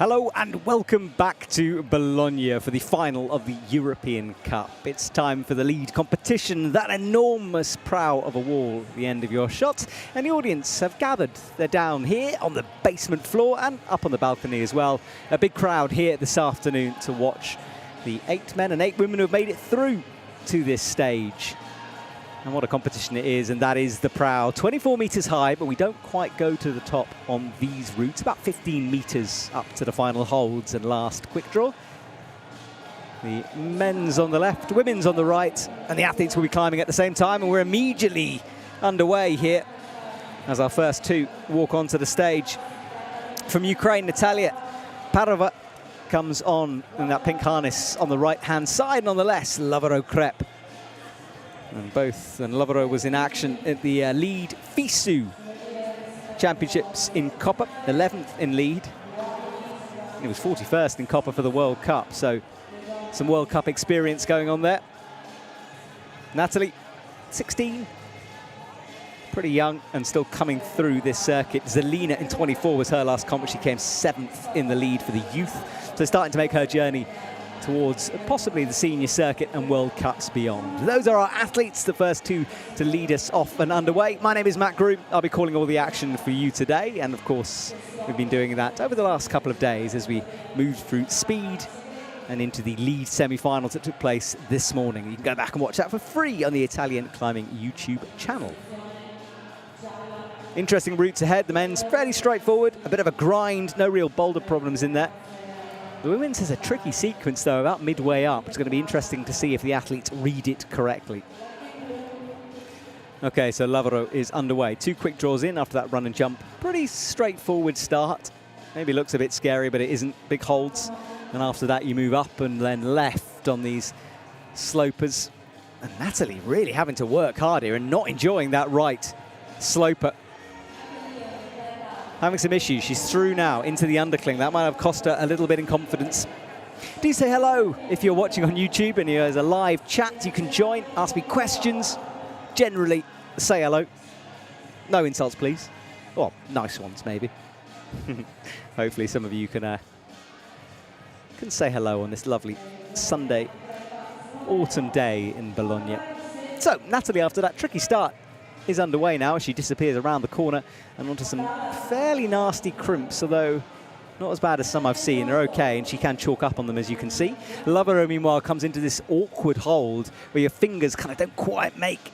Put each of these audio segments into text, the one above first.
Hello and welcome back to Bologna for the final of the European Cup. It's time for the lead competition, that enormous prow of a wall at the end of your shot. And the audience have gathered. They're down here on the basement floor and up on the balcony as well. A big crowd here this afternoon to watch the 8 men and 8 women who have made it through to this stage. And what a competition it is, and that is the prow. 24 metres high, but we don't quite go to the top on these routes. About 15 metres up to the final holds and last quick draw. The men's on the left, women's on the right, and the athletes will be climbing at the same time. And we're immediately underway here as our first two walk onto the stage. From Ukraine, Natalia Parova comes on in that pink harness on the right-hand side, and on the left, Lavaro Krep. And Lavaro was in action at the lead FISU Championships in Copper, 11th in lead. He was 41st in Copper for the World Cup, so some World Cup experience going on there. Natalie, 16, pretty young and still coming through this circuit. Zelina in 24 was her last comp, she came 7th in the lead for the youth. So starting to make her journey towards possibly the senior circuit and World Cups beyond. Those are our athletes, the first two to lead us off and underway. My name is Matt Groom. I'll be calling all the action for you today. And of course, we've been doing that over the last couple of days as we moved through speed and into the lead semi-finals that took place this morning. You can go back and watch that for free on the Italian Climbing YouTube channel. Interesting routes ahead. The men's fairly straightforward, a bit of a grind, no real boulder problems in there. The women's is a tricky sequence, though, about midway up. It's going to be interesting to see if the athletes read it correctly. OK, so Lavaro is underway. 2 quick draws in after that run and jump. Pretty straightforward start. Maybe looks a bit scary, but it isn't. Big holds. And after that, you move up and then left on these slopers. And Natalie really having to work hard here and not enjoying that right sloper. Having some issues. She's through now into the undercling. That might have cost her a little bit in confidence. Do say hello if you're watching on YouTube and there's a live chat. You can join, ask me questions. Generally, say hello. No insults, please. Well, nice ones, maybe. Hopefully some of you can say hello on this lovely Sunday autumn day in Bologna. So, Natalie, after that tricky start, is underway now as she disappears around the corner and onto some fairly nasty crimps, although not as bad as some I've seen. They're okay, and she can chalk up on them, as you can see. Lavaro, meanwhile, comes into this awkward hold where your fingers kind of don't quite make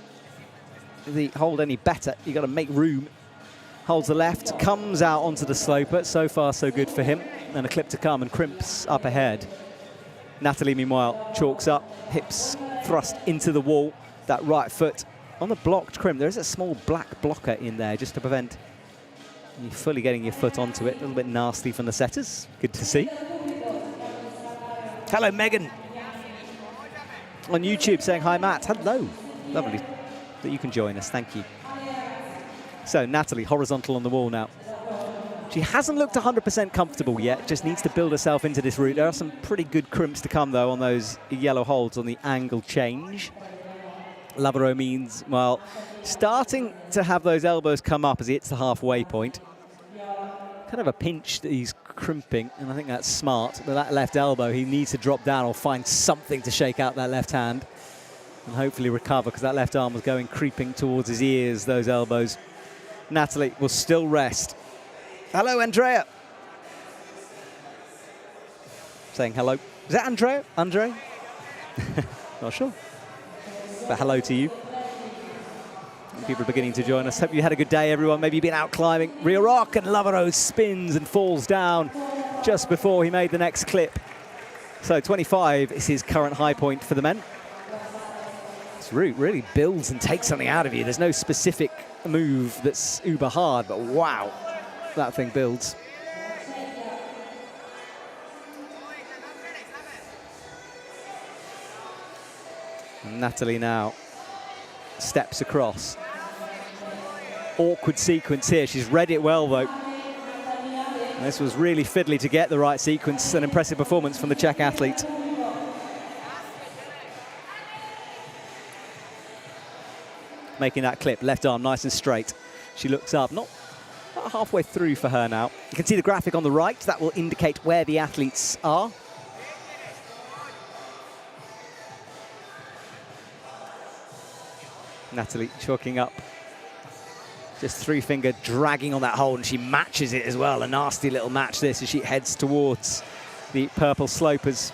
the hold any better. You've got to make room. Holds the left, comes out onto the sloper. So far, so good for him. And a clip to come and crimps up ahead. Natalie, meanwhile, chalks up, hips thrust into the wall, that right foot on the blocked crimp. There is a small black blocker in there just to prevent you fully getting your foot onto it. A little bit nasty from the setters. Good to see. Hello, Megan. On YouTube saying hi, Matt. Hello. Lovely that you can join us. Thank you. So, Natalie, horizontal on the wall now. She hasn't looked 100% comfortable yet. Just needs to build herself into this route. There are some pretty good crimps to come, though, on those yellow holds on the angle change. Lavaro means, well, starting to have those elbows come up as he hits the halfway point. Kind of a pinch that he's crimping, and I think that's smart. But that left elbow, he needs to drop down or find something to shake out that left hand and hopefully recover, because that left arm was going creeping towards his ears, those elbows. Natalie will still rest. Hello, Andrea. Saying hello. Is that Andrea? Andre? Not sure. But hello to you. People are beginning to join us. Hope you had a good day, everyone. Maybe you've been out climbing. Real rock, and Lavaro spins and falls down just before he made the next clip. So 25 is his current high point for the men. This route really builds and takes something out of you. There's no specific move that's uber hard, but wow, that thing builds. Natalie now steps across. Awkward sequence here. She's read it well, though. And this was really fiddly to get the right sequence. An impressive performance from the Czech athlete. Making that clip, left arm nice and straight. She looks up, not About halfway through for her now. You can see the graphic on the right. That will indicate where the athletes are. Natalie chalking up. Just three-finger dragging on that hole, and she matches it as well. A nasty little match this as she heads towards the purple slopers.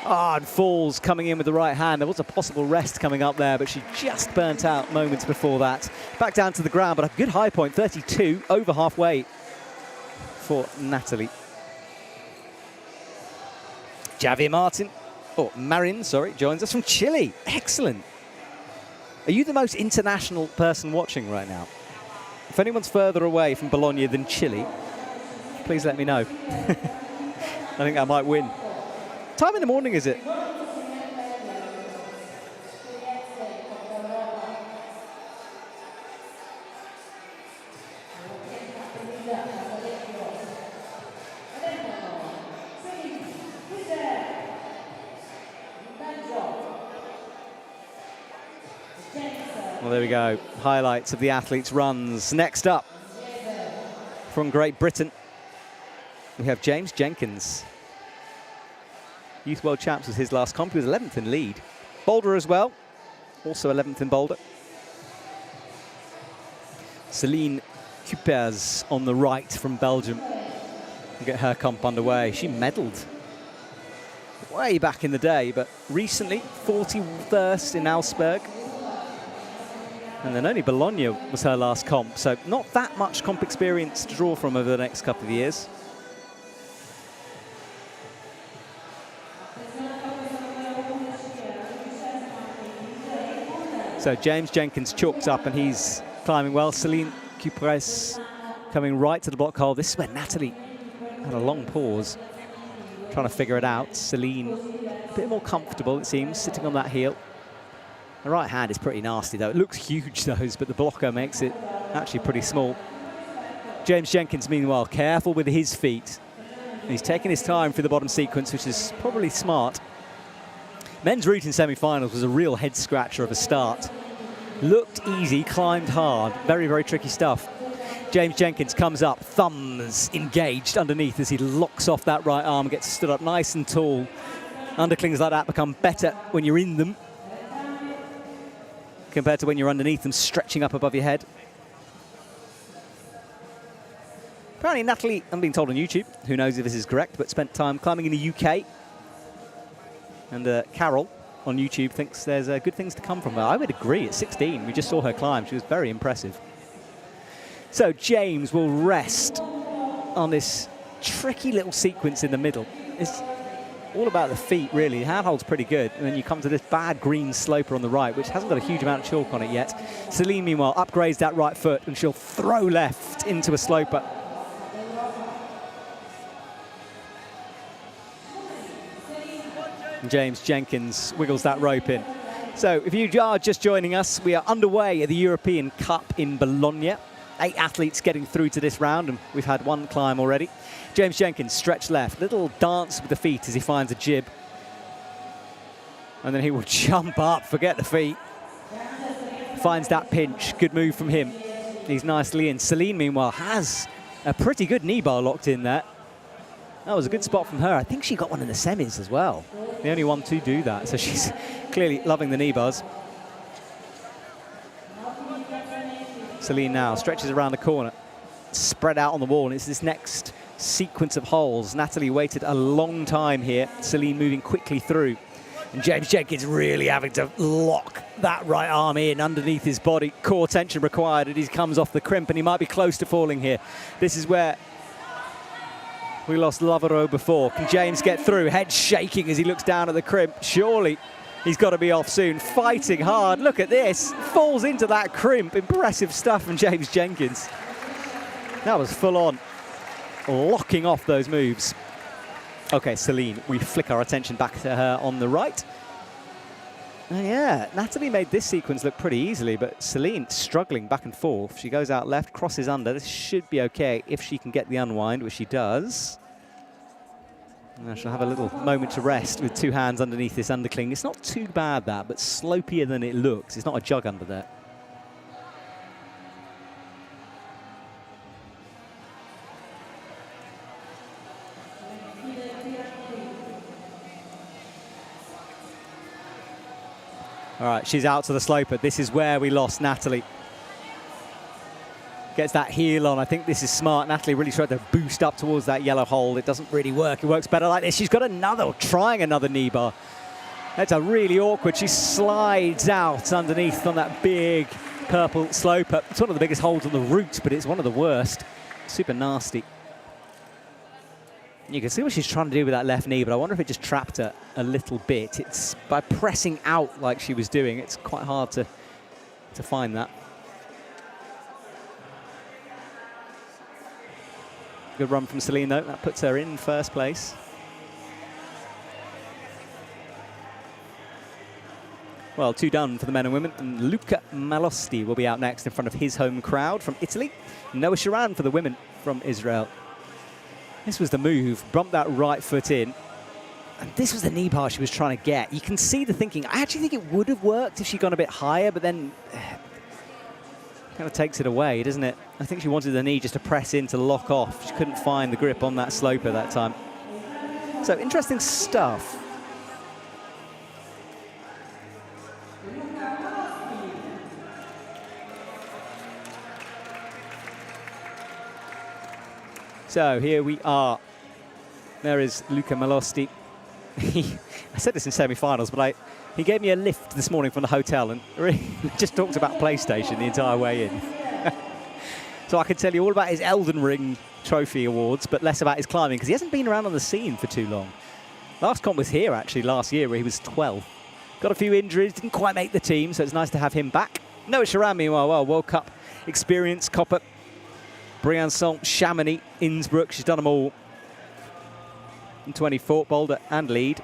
And falls coming in with the right hand. There was a possible rest coming up there, but she just burnt out moments before that. Back down to the ground, but a good high point, 32, over halfway for Natalie. Marin, joins us from Chile. Excellent. Are you the most international person watching right now? If anyone's further away from Bologna than Chile, please let me know. I think I might win. Time in the morning is it? Well, there we go. Highlights of the athletes' runs. Next up, from Great Britain, we have James Jenkins. Youth World Champs was his last comp. He was 11th in lead. Boulder as well, also 11th in boulder. Céline Cupers on the right from Belgium. We'll get her comp underway. She medalled way back in the day, but recently 41st in Augsburg. And then only Bologna was her last comp, so not that much comp experience to draw from over the next couple of years. So James Jenkins chalked up and he's climbing well. Céline Cupres coming right to the block hole. This is where Natalie had a long pause, trying to figure it out. Céline a bit more comfortable, it seems, sitting on that heel. The right hand is pretty nasty, though. It looks huge, those, but the blocker makes it actually pretty small. James Jenkins, meanwhile, careful with his feet. He's taking his time through the bottom sequence, which is probably smart. Men's route in semi-finals was a real head-scratcher of a start. Looked easy, climbed hard. Very, very tricky stuff. James Jenkins comes up, thumbs engaged underneath as he locks off that right arm, gets stood up nice and tall. Underclings like that become better when you're in them compared to when you're underneath them, stretching up above your head. Apparently Natalie, I'm being told on YouTube, who knows if this is correct, but spent time climbing in the UK. And Carol on YouTube thinks there's good things to come from her. I would agree. At 16, we just saw her climb. She was very impressive. So James will rest on this tricky little sequence in the middle. It's all about the feet, really. The handhold's pretty good. And then you come to this bad green sloper on the right, which hasn't got a huge amount of chalk on it yet. Céline, meanwhile, upgrades that right foot, and she'll throw left into a sloper. James Jenkins wiggles that rope in. So if you are just joining us, we are underway at the European Cup in Bologna. 8 athletes getting through to this round, and we've had one climb already. James Jenkins, stretch left, little dance with the feet as he finds a jib. And then he will jump up, forget the feet. Finds that pinch, good move from him. He's nicely in. Céline, meanwhile, has a pretty good knee bar locked in there. That was a good spot from her. I think she got one in the semis as well. The only one to do that, so she's clearly loving the knee bars. Céline now stretches around the corner, spread out on the wall, and it's this next sequence of holes. Natalie waited a long time here. Céline moving quickly through. And James Jenkins really having to lock that right arm in underneath his body. Core tension required, and he comes off the crimp, and he might be close to falling here. This is where we lost Lavaro before. Can James get through? Head shaking as he looks down at the crimp. Surely he's got to be off soon. Fighting hard. Look at this. Falls into that crimp. Impressive stuff from James Jenkins. That was full on. Locking off those moves. Okay, Céline, we flick our attention back to her on the right. Yeah, Natalie made this sequence look pretty easily, but Céline struggling back and forth. She goes out left, crosses under. This should be okay if she can get the unwind, which she does. Now she'll have a little moment to rest with 2 hands underneath this undercling. It's not too bad, that, but slopier than it looks. It's not a jug under there. All right, she's out to the sloper. This is where we lost Natalie. Gets that heel on. I think this is smart. Natalie really tried to boost up towards that yellow hold. It doesn't really work. It works better like this. She's got another, trying another knee bar. That's a really awkward. She slides out underneath on that big purple sloper. It's one of the biggest holds on the route, but it's one of the worst. Super nasty. You can see what she's trying to do with that left knee, but I wonder if it just trapped her a little bit. It's by pressing out like she was doing, it's quite hard to find that. Good run from Celine, though. That puts her in first place. Well, 2 done for the men and women. And Luca Malosti will be out next in front of his home crowd from Italy. Noah Sharan for the women from Israel. This was the move. Bumped that right foot in. And this was the knee bar she was trying to get. You can see the thinking. I actually think it would have worked if she'd gone a bit higher, but then kind of takes it away, doesn't it? I think she wanted the knee just to press in to lock off. She couldn't find the grip on that sloper that time. So interesting stuff. So here we are. There is Luca Malosti. I said this in semi-finals, but he gave me a lift this morning from the hotel and really just talked about PlayStation the entire way in. So I could tell you all about his Elden Ring trophy awards, but less about his climbing, because he hasn't been around on the scene for too long. Last comp was here, actually, last year, where he was 12. Got a few injuries, didn't quite make the team, so it's nice to have him back. Noah Sharan, meanwhile, well, World Cup experience, copper. Briançon, Chamonix, Innsbruck, she's done them all. In 24, Boulder and lead.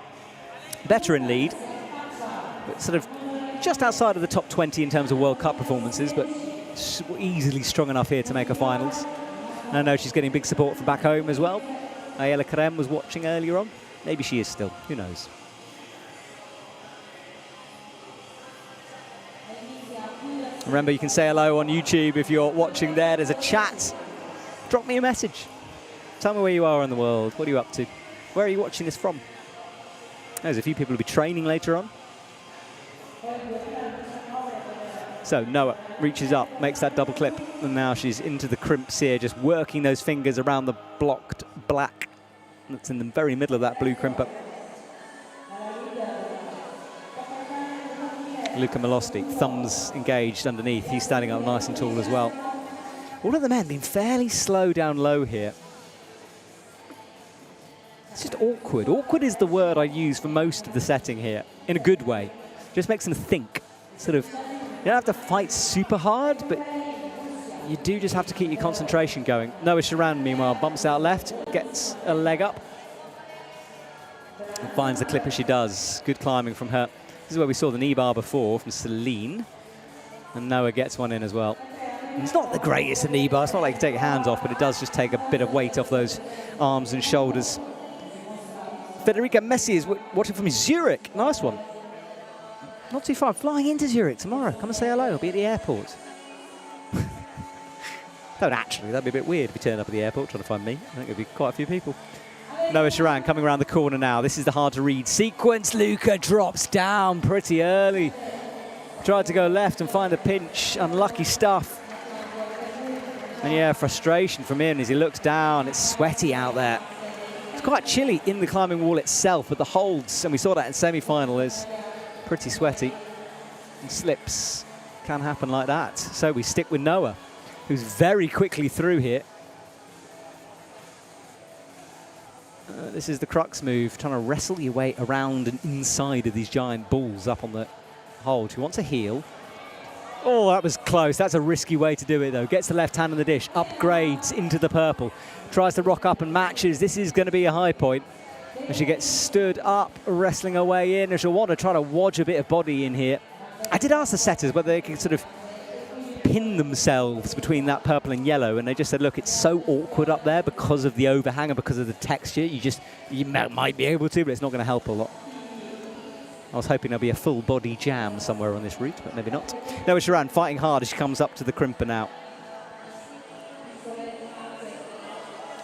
Better in lead, but sort of just outside of the top 20 in terms of World Cup performances, but easily strong enough here to make a finals. And I know she's getting big support from back home as well. Ayala Karem was watching earlier on. Maybe she is still, who knows. Remember, you can say hello on YouTube if you're watching there. There's a chat. Drop me a message. Tell me where you are in the world. What are you up to? Where are you watching this from? There's a few people who'll be training later on. So Noah reaches up, makes that double clip, and now she's into the crimps here, just working those fingers around the blocked black that's in the very middle of that blue crimper. Luca Malosti, thumbs engaged underneath. He's standing up nice and tall as well. All of the men being fairly slow down low here. It's just awkward. Awkward is the word I use for most of the setting here, in a good way. Just makes them think. Sort of, you don't have to fight super hard, but you do just have to keep your concentration going. Noah Sharan, meanwhile, bumps out left, gets a leg up, and finds the clip as she does. Good climbing from her. This is where we saw the knee bar before from Celine, and Noah gets one in as well. And it's not the greatest of knee bar. It's not like you take your hands off, but it does just take a bit of weight off those arms and shoulders. Federica Messi is watching from Zurich. Nice one. Not too far. Flying into Zurich tomorrow. Come and say hello. I'll be at the airport. Don't actually. That'd be a bit weird if we turned up at the airport trying to find me. I think there'd be quite a few people. Noah Sharan coming around the corner now. This is the hard-to-read sequence. Luca drops down pretty early. Tried to go left and find a pinch. Unlucky stuff. And yeah, frustration from him as he looks down. It's sweaty out there. It's quite chilly in the climbing wall itself, but the holds, and we saw that in semi-final, is pretty sweaty. And slips can happen like that. So we stick with Noah, who's very quickly through here. This is the crux move, trying to wrestle your way around and inside of these giant balls up on the hold. She wants a heel. Oh, that was close. That's a risky way to do it, though. Gets the left hand on the dish, upgrades into the purple. Tries to rock up and matches. This is going to be a high point. And she gets stood up, wrestling her way in, and she'll want to try to wodge a bit of body in here. I did ask the setters whether they could sort of pin themselves between that purple and yellow, and they just said, look, it's so awkward up there because of the overhang and because of the texture. You might be able to, but it's not going to help a lot. I was hoping there'll be a full body jam somewhere on this route, but maybe not. Noah Sharan fighting hard as she comes up to the crimper now.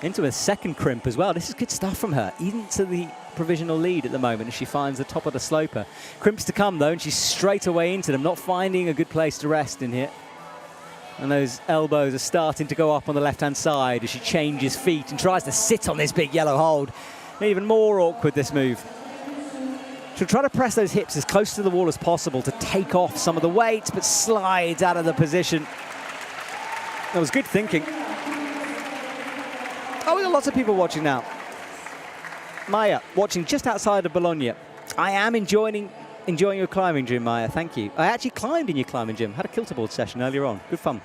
Into a second crimp as well. This is good stuff from her. Into the provisional lead at the moment as she finds the top of the sloper. Crimps to come though, and she's straight away into them, not finding a good place to rest in here. And those elbows are starting to go up on the left-hand side as she changes feet and tries to sit on this big yellow hold. Even more awkward, this move. She'll try to press those hips as close to the wall as possible to take off some of the weight, but slides out of the position. That was good thinking. Oh, we've got lots of people watching now. Maya, watching just outside of Bologna. I am enjoying your climbing gym, Maya. Thank you. I actually climbed in your climbing gym. Had a kilterboard session earlier on. Good fun.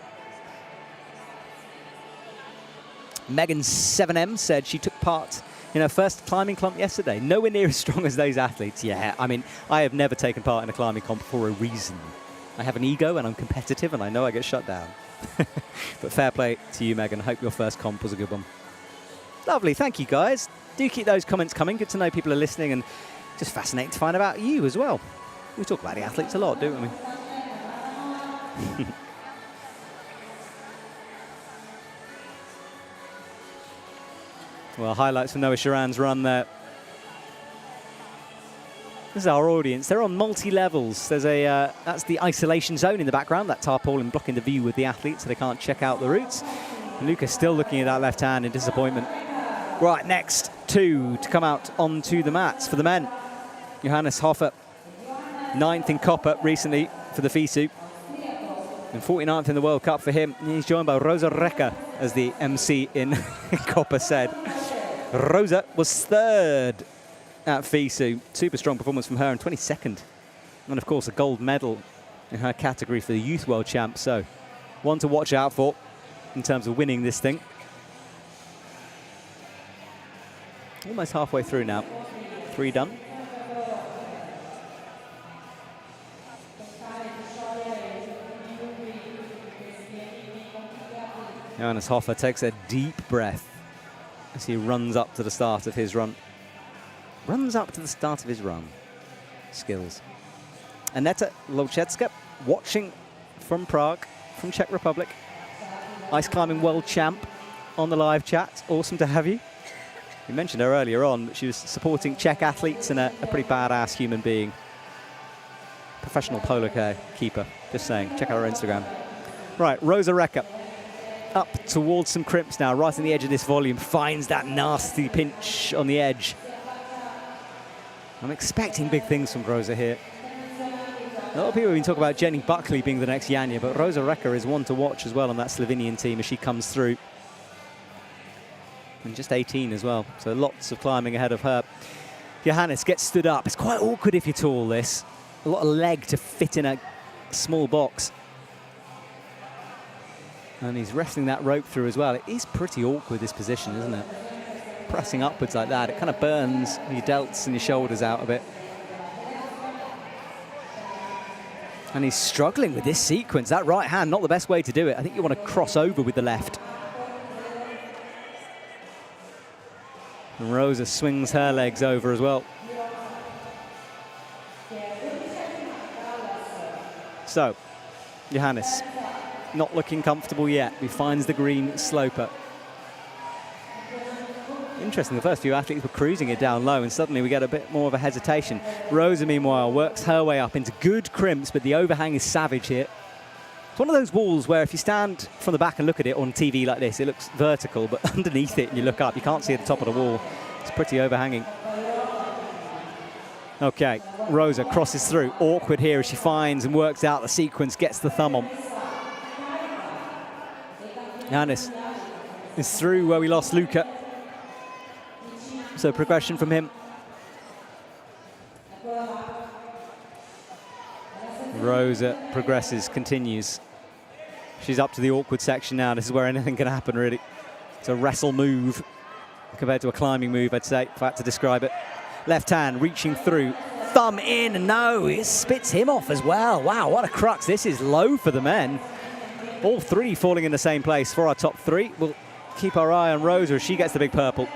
Megan 7M said she took part in her first climbing clump yesterday. Nowhere near as strong as those athletes. Yeah, I mean, I have never taken part in a climbing comp for a reason. I have an ego and I'm competitive and I know I get shut down. But fair play to you, Megan. Hope your first comp was a good one. Lovely. Thank you, guys. Do keep those comments coming. Good to know people are listening, and just fascinating to find about you as well. We talk about the athletes a lot, don't we? Well, highlights from Noah Sharan's run there. This is our audience. They're on multi-levels. There's a that's the isolation zone in the background, that tarpaulin blocking the view with the athletes so they can't check out the routes. And Luca's still looking at that left hand in disappointment. Right, next two to come out onto the mats for the men. Johannes Hofer, 9th in copper recently for the FISU, and 49th in the World Cup for him. He's joined by Rosa Recker, as the MC in copper said. Rosa was 3rd at FISU. Super strong performance from her, and 22nd. And of course a gold medal in her category for the Youth World Champ. So one to watch out for in terms of winning this thing. Almost halfway through now. 3 done. Johannes Hofer takes a deep breath as he runs up to the start of his run. Skills. Aneta Lolchecka, watching from Prague, from Czech Republic. Ice climbing world champ on the live chat. Awesome to have you. We mentioned her earlier on, but she was supporting Czech athletes and a pretty badass human being. Professional polar keeper, just saying. Check out her Instagram. Right, Rosa Recker. Up towards some crimps now, right on the edge of this volume. Finds that nasty pinch on the edge. I'm expecting big things from Rosa here. A lot of people have been talking about Jenny Buckley being the next Janja, but Rosa Recker is one to watch as well on that Slovenian team as she comes through. And just 18 as well, so lots of climbing ahead of her. Johannes gets stood up. It's quite awkward if you're tall, this. A lot of leg to fit in a small box. And he's wrestling that rope through as well. It is pretty awkward, this position, isn't it? Pressing upwards like that, it kind of burns your delts and your shoulders out a bit. And he's struggling with this sequence. That right hand, not the best way to do it. I think you want to cross over with the left. And Rosa swings her legs over as well. So, Johannes, not looking comfortable yet. He finds the green sloper. Interesting, the first few athletes were cruising it down low, and suddenly we get a bit more of a hesitation. Rosa, meanwhile, works her way up into good crimps, but the overhang is savage here. It's one of those walls where if you stand from the back and look at it on TV like this, it looks vertical, but underneath it and you look up, you can't see at the top of the wall. It's pretty overhanging. Okay, Rosa crosses through. Awkward here as she finds and works out the sequence, gets the thumb on. Johannes is through where we lost Luca. So progression from him. Rosa progresses, continues. She's up to the awkward section now. This is where anything can happen, really. It's a wrestle move compared to a climbing move, I'd say, if I had to describe it. Left hand reaching through. Thumb in. No, it spits him off as well. Wow, what a crux. This is low for the men. All three falling in the same place for our top three. We'll keep our eye on Rosa as she gets the big purple.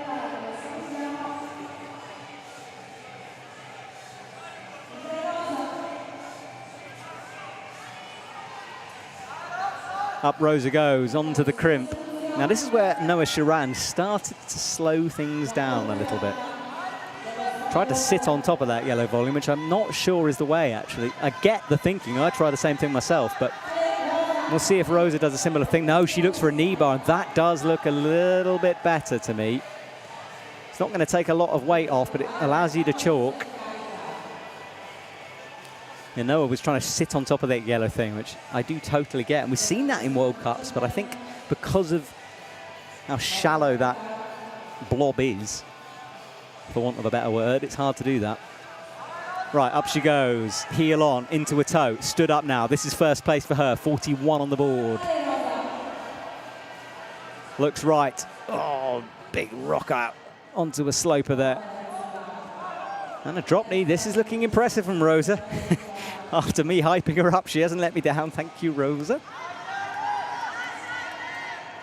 Up Rosa goes, onto the crimp. Now this is where Noah Sharan started to slow things down a little bit. Tried to sit on top of that yellow volume, which I'm not sure is the way, actually. I get the thinking. I try the same thing myself, but we'll see if Rosa does a similar thing. No, she looks for a knee bar, and that does look a little bit better to me. It's not going to take a lot of weight off, but it allows you to chalk. And Noah was trying to sit on top of that yellow thing, which I do totally get. And we've seen that in World Cups, but I think because of how shallow that blob is, for want of a better word, it's hard to do that. Right, up she goes, heel on, into a toe, stood up now. This is first place for her, 41 on the board. Looks right. Oh, big rock out onto a sloper there. And a drop knee. This is looking impressive from Rosa. After me hyping her up, she hasn't let me down. Thank you, Rosa.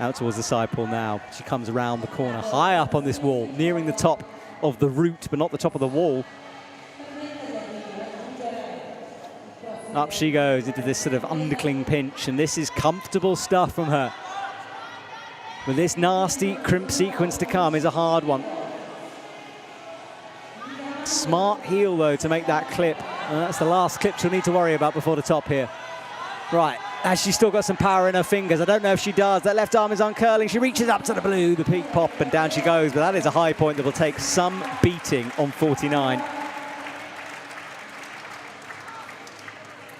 Out towards the side pull now. She comes around the corner, high up on this wall, nearing the top of the route, but not the top of the wall. Up she goes into this sort of undercling pinch, and this is comfortable stuff from her. But this nasty crimp sequence to come is a hard one. Smart heel, though, to make that clip. And that's the last clip she'll need to worry about before the top here. Right, has she still got some power in her fingers? I don't know if she does. That left arm is uncurling. She reaches up to the blue, the peak pop, and down she goes. But that is a high point that will take some beating on 49.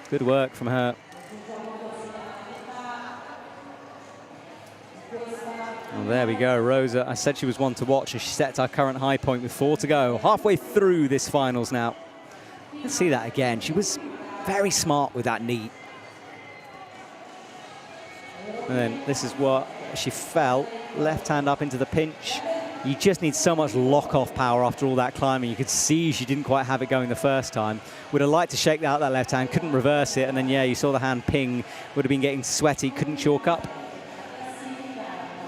Good work from her. Well, there we go, Rosa. I said she was one to watch, and she sets our current high point with 4 to go. Halfway through this finals now. Let's see that again. She was very smart with that knee. And then this is what she fell. Left hand up into the pinch. You just need so much lock-off power after all that climbing. You could see she didn't quite have it going the first time. Would have liked to shake out that left hand, couldn't reverse it, and then, yeah, you saw the hand ping. Would have been getting sweaty, couldn't chalk up.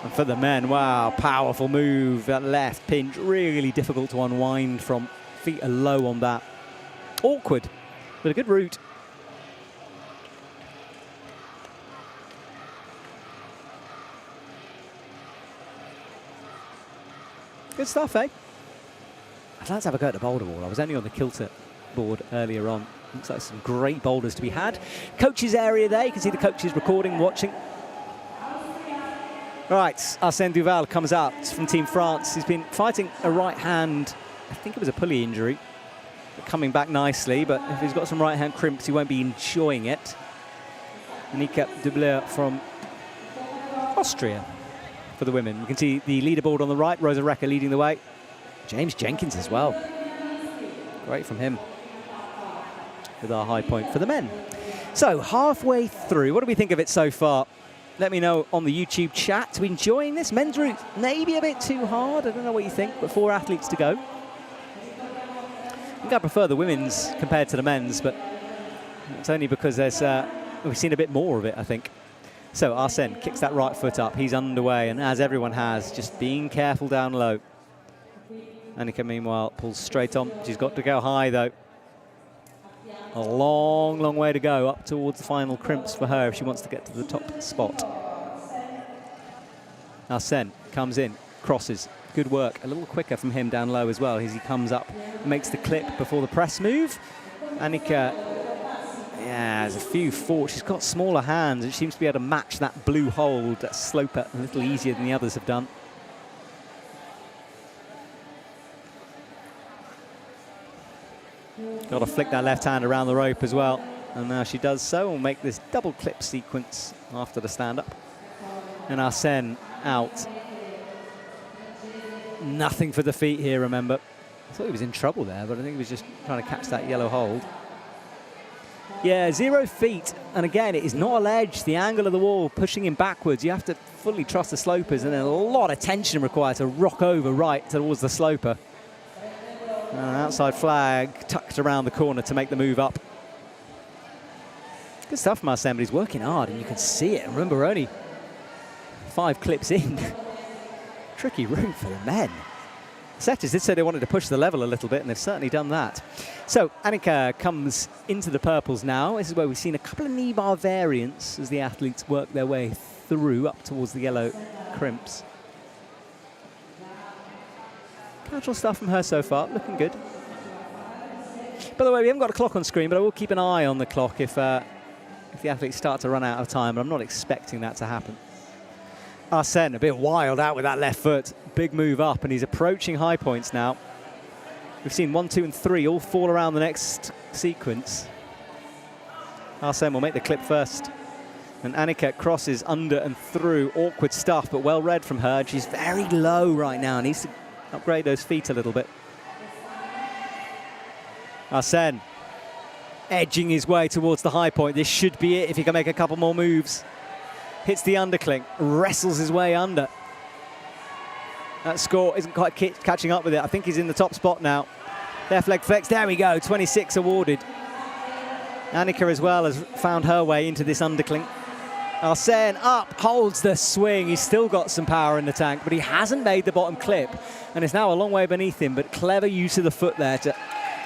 And for the men, wow, powerful move. That left pinch, really difficult to unwind from. Feet are low on that. Awkward, but a good route. Good stuff, eh? I'd like to have a go at the boulder wall. I was only on the kilter board earlier on. Looks like some great boulders to be had. Coaches area there. You can see the coaches recording, watching. Right, Arsène Duval comes out from Team France. He's been fighting a right hand. I think it was a pulley injury. Coming back nicely, but if he's got some right hand crimps, he won't be enjoying it. Nika Dubleur from Austria for the women. We can see the leaderboard on the right, Rosa Recker leading the way. James Jenkins as well. Great from him with our high point for the men. So halfway through, what do we think of it so far? Let me know on the YouTube chat. Are we enjoying this? Men's route maybe a bit too hard. I don't know what you think, but 4 athletes to go. I think I prefer the women's compared to the men's, but it's only because there's we've seen a bit more of it, I think. So Arsène kicks that right foot up. He's underway, and as everyone has, just being careful down low. Annika, meanwhile, pulls straight on. She's got to go high, though. A long, long way to go up towards the final crimps for her if she wants to get to the top spot. Arsène comes in, crosses. Good work. A little quicker from him down low as well as he comes up, makes the clip before the press move. Annika, yeah, there's a few faults. She's got smaller hands and she seems to be able to match that blue hold, that sloper, a little easier than the others have done. Got to flick that left hand around the rope as well. And now she does so. We'll make this double clip sequence after the stand-up. And Arsène out. Nothing for the feet here, remember. I thought he was in trouble there, but I think he was just trying to catch that yellow hold. Yeah, 0 feet. And again, it is not a ledge. The angle of the wall pushing him backwards. You have to fully trust the slopers, and then a lot of tension required to rock over right towards the sloper. Outside flag tucked around the corner to make the move up. Good stuff from Arsene, but he's working hard, and you can see it. Remember, we're only 5 clips in. Tricky route for the men. Setters did say they wanted to push the level a little bit, and they've certainly done that. So Annika comes into the purples now. This is where we've seen a couple of knee bar variants as the athletes work their way through up towards the yellow crimps. Casual stuff from her so far, looking good. By the way, we haven't got a clock on screen, but I will keep an eye on the clock if the athletes start to run out of time, but I'm not expecting that to happen. Arsene a bit wild out with that left foot. Big move up, and he's approaching high points now. We've seen 1, 2, and 3 all fall around the next sequence. Arsene will make the clip first. And Annika crosses under and through. Awkward stuff, but well read from her. She's very low right now, needs to upgrade those feet a little bit. Arsene edging his way towards the high point. This should be it if he can make a couple more moves. Hits the underclink, wrestles his way under. That score isn't quite catching up with it. I think he's in the top spot now. Left leg flex, there we go, 26 awarded. Annika as well has found her way into this underclink. Arsene up, holds the swing. He's still got some power in the tank, but he hasn't made the bottom clip. And it's now a long way beneath him, but clever use of the foot there to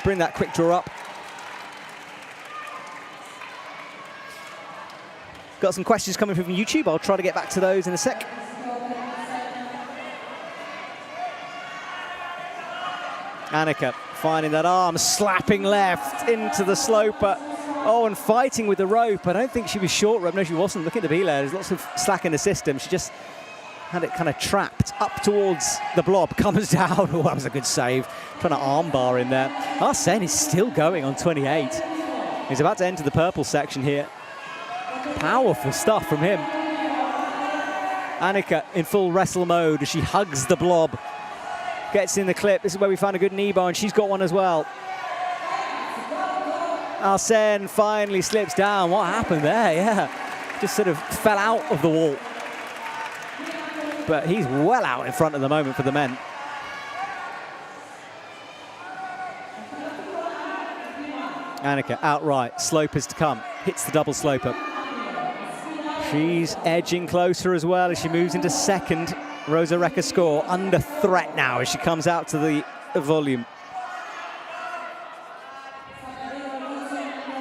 bring that quick draw up. Got some questions coming from YouTube. I'll try to get back to those in a sec. Annika finding that arm, slapping left into the sloper. Oh, and fighting with the rope. I don't think she was short rope. No, she wasn't. Look at the there. There's lots of slack in the system. She just had it kind of trapped up towards the blob. Comes down. Oh, that was a good save. Trying to arm bar in there. Arsene is still going on 28. He's about to enter the purple section here. Powerful stuff from him. Annika in full wrestle mode as she hugs the blob. Gets in the clip. This is where we found a good knee bar, and she's got one as well. Arsene finally slips down. What happened there? Yeah, just sort of fell out of the wall. But he's well out in front at the moment for the men. Annika outright. Slopers to come. Hits the double sloper. She's edging closer as well as she moves into second. Rosa Recca score under threat now as she comes out to the volume.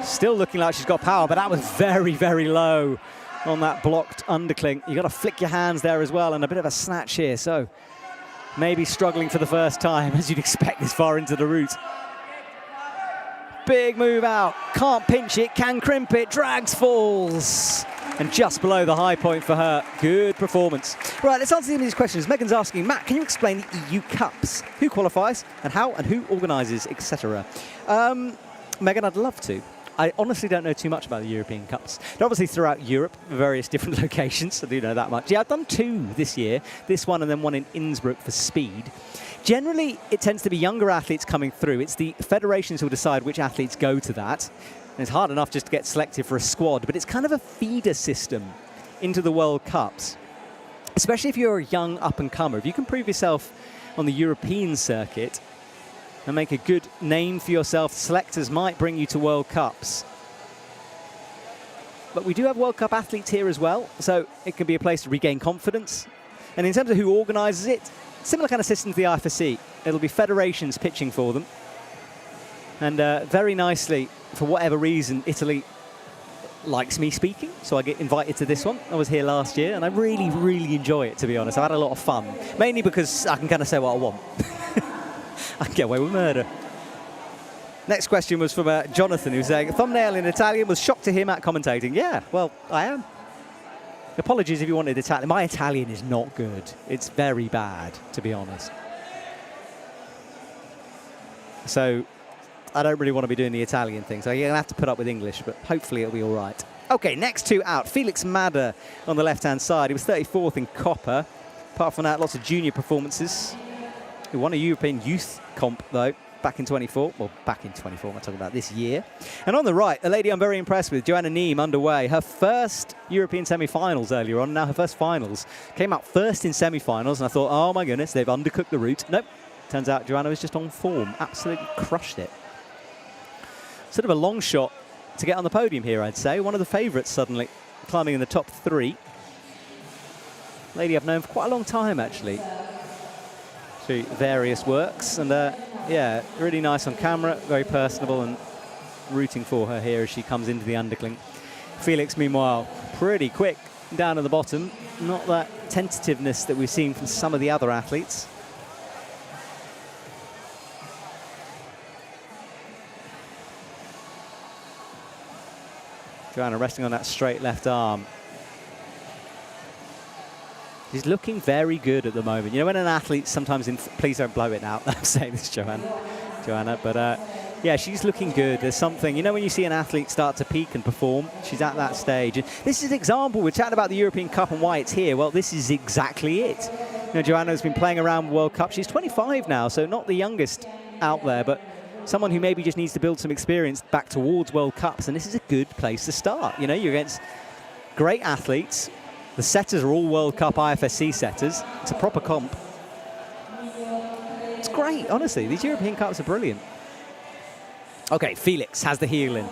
Still looking like she's got power, but that was very, very low on that blocked underclink. You've got to flick your hands there as well, and a bit of a snatch here. So maybe struggling for the first time, as you'd expect this far into the route. Big move out. Can't pinch it, can crimp it, drags, falls. And just below the high point for her. Good performance. Right, let's answer some of these questions. Megan's asking, Matt, can you explain the EU Cups? Who qualifies and how and who organises, etc.? Megan, I'd love to. I honestly don't know too much about the European Cups. They're obviously throughout Europe, various different locations. I do know that much. Yeah, I've done 2 this year. This one and then one in Innsbruck for speed. Generally, it tends to be younger athletes coming through. It's the federations who decide which athletes go to that. And it's hard enough just to get selected for a squad, but it's kind of a feeder system into the World Cups. Especially if you're a young up-and-comer. If you can prove yourself on the European circuit and make a good name for yourself, selectors might bring you to World Cups. But we do have World Cup athletes here as well, so it can be a place to regain confidence. And in terms of who organises it, similar kind of system to the IFSC. It'll be federations pitching for them. And very nicely, for whatever reason, Italy likes me speaking, so I get invited to this one. I was here last year, and I really, really enjoy it, to be honest. I've had a lot of fun, mainly because I can kind of say what I want. I can get away with murder. Next question was from Jonathan, who's saying, thumbnail in Italian, was shocked to hear Matt commentating. Yeah, well, I am. Apologies if you wanted Italian. My Italian is not good. It's very bad, to be honest. So I don't really want to be doing the Italian thing, so you're going to have to put up with English, but hopefully it'll be all right. OK, next 2 out. Felix Mader on the left-hand side. He was 34th in copper. Apart from that, lots of junior performances. He won a European youth comp, though, back in 24. Well, back in 24, I'm talking about this year. And on the right, a lady I'm very impressed with, Joanna Neem, underway. Her first European semi-finals earlier on, now her first finals. Came out first in semi-finals, and I thought, oh, my goodness, they've undercooked the route. Nope. Turns out Joanna was just on form. Absolutely crushed it. Sort of a long shot to get on the podium here, I'd say. One of the favourites suddenly climbing in the top 3. Lady I've known for quite a long time, actually, through various works. And yeah, really nice on camera, very personable, and rooting for her here as she comes into the undercling. Felix, meanwhile, pretty quick down at the bottom. Not that tentativeness that we've seen from some of the other athletes. Joanna resting on that straight left arm. She's looking very good at the moment. You know, when an athlete sometimes, please don't blow it now. I'm saying this, Joanna, but yeah, she's looking good. There's something, you know, when you see an athlete start to peak and perform, she's at that stage. And this is an example. We're chatting about the European Cup and why it's here. Well, this is exactly it. You know, Joanna's been playing around World Cup. She's 25 now, so not the youngest out there, but someone who maybe just needs to build some experience back towards World Cups. And this is a good place to start. You know, you're against great athletes. The setters are all World Cup IFSC setters. It's a proper comp. It's great, honestly. These European Cups are brilliant. Okay, Felix has the heel in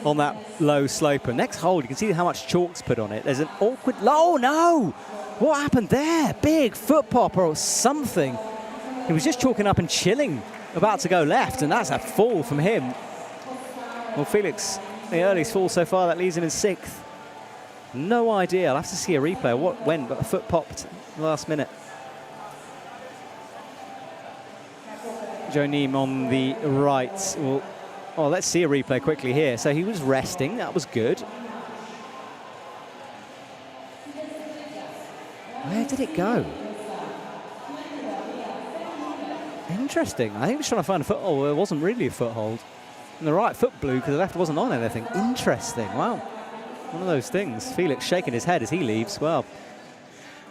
on that low sloper. Next hold, you can see how much chalk's put on it. There's an awkward, oh no! What happened there? Big foot pop or something. He was just chalking up and chilling, about to go left, and that's a fall from him. Well, Felix, the earliest fall so far, that leaves him in 6th. No idea, I'll have to see a replay. What went, but a foot popped last minute. Joe Neem on the right. Well, oh, let's see a replay quickly here. So he was resting, that was good. Where did it go? Interesting. I think he was trying to find a foothold. Well, it wasn't really a foothold. And the right foot blew because the left wasn't on anything. Interesting. Wow. One of those things. Felix shaking his head as he leaves. Well,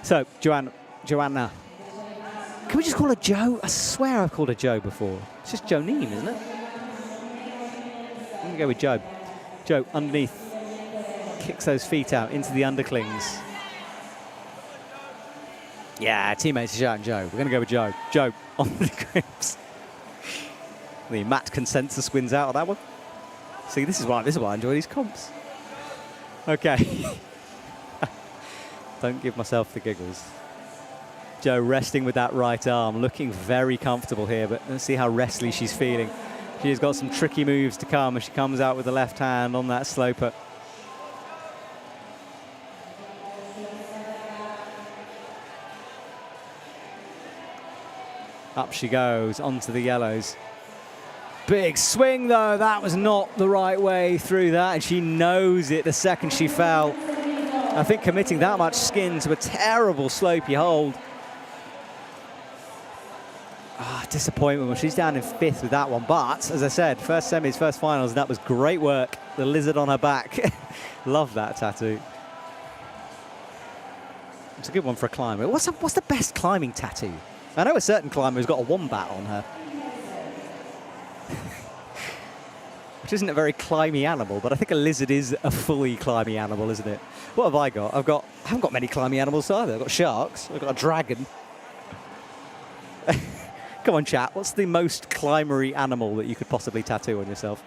so Joanna. Can we just call her Joe? I swear I've called her Joe before. It's just Joe Neem, isn't it? I'm going to go with Joe. Joe underneath. Kicks those feet out into the underclings. Yeah, teammates are shouting Joe. We're going to go with Joe. Joe on the grips. The Matt consensus wins out on that one. See, this is why I enjoy these comps. Okay. Don't give myself the giggles. Joe resting with that right arm, looking very comfortable here, but let's see how restless she's feeling. She's got some tricky moves to come as she comes out with the left hand on that sloper. Up she goes, onto the yellows. Big swing, though. That was not the right way through that, and she knows it the second she fell. I think committing that much skin to a terrible slopey hold. Disappointment. Well, she's down in 5th with that one, but as I said, first semis, first finals, and that was great work. The lizard on her back. Love that tattoo. It's a good one for a climber. What's the best climbing tattoo? I know a certain climber who's got a wombat on her. Which isn't a very climby animal, but I think a lizard is a fully climby animal, isn't it? What have I got? I haven't got many climby animals either. I've got sharks, I've got a dragon. Come on, chat. What's the most climbery animal that you could possibly tattoo on yourself?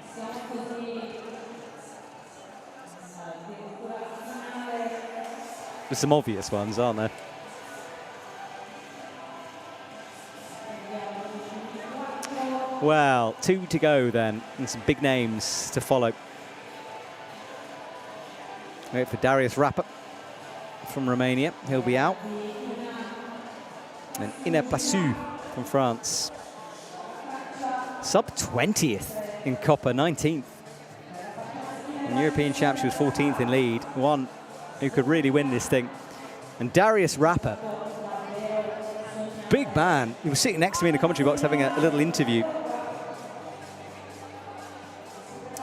There's some obvious ones, aren't there? Well, 2 to go then, and some big names to follow. Wait for Darius Rapper from Romania. He'll be out. And Ina Plassu from France. Sub-20th in Copper, 19th. In European champ, she was 14th in lead. One who could really win this thing. And Darius Rapper, big man. He was sitting next to me in the commentary box having a little interview.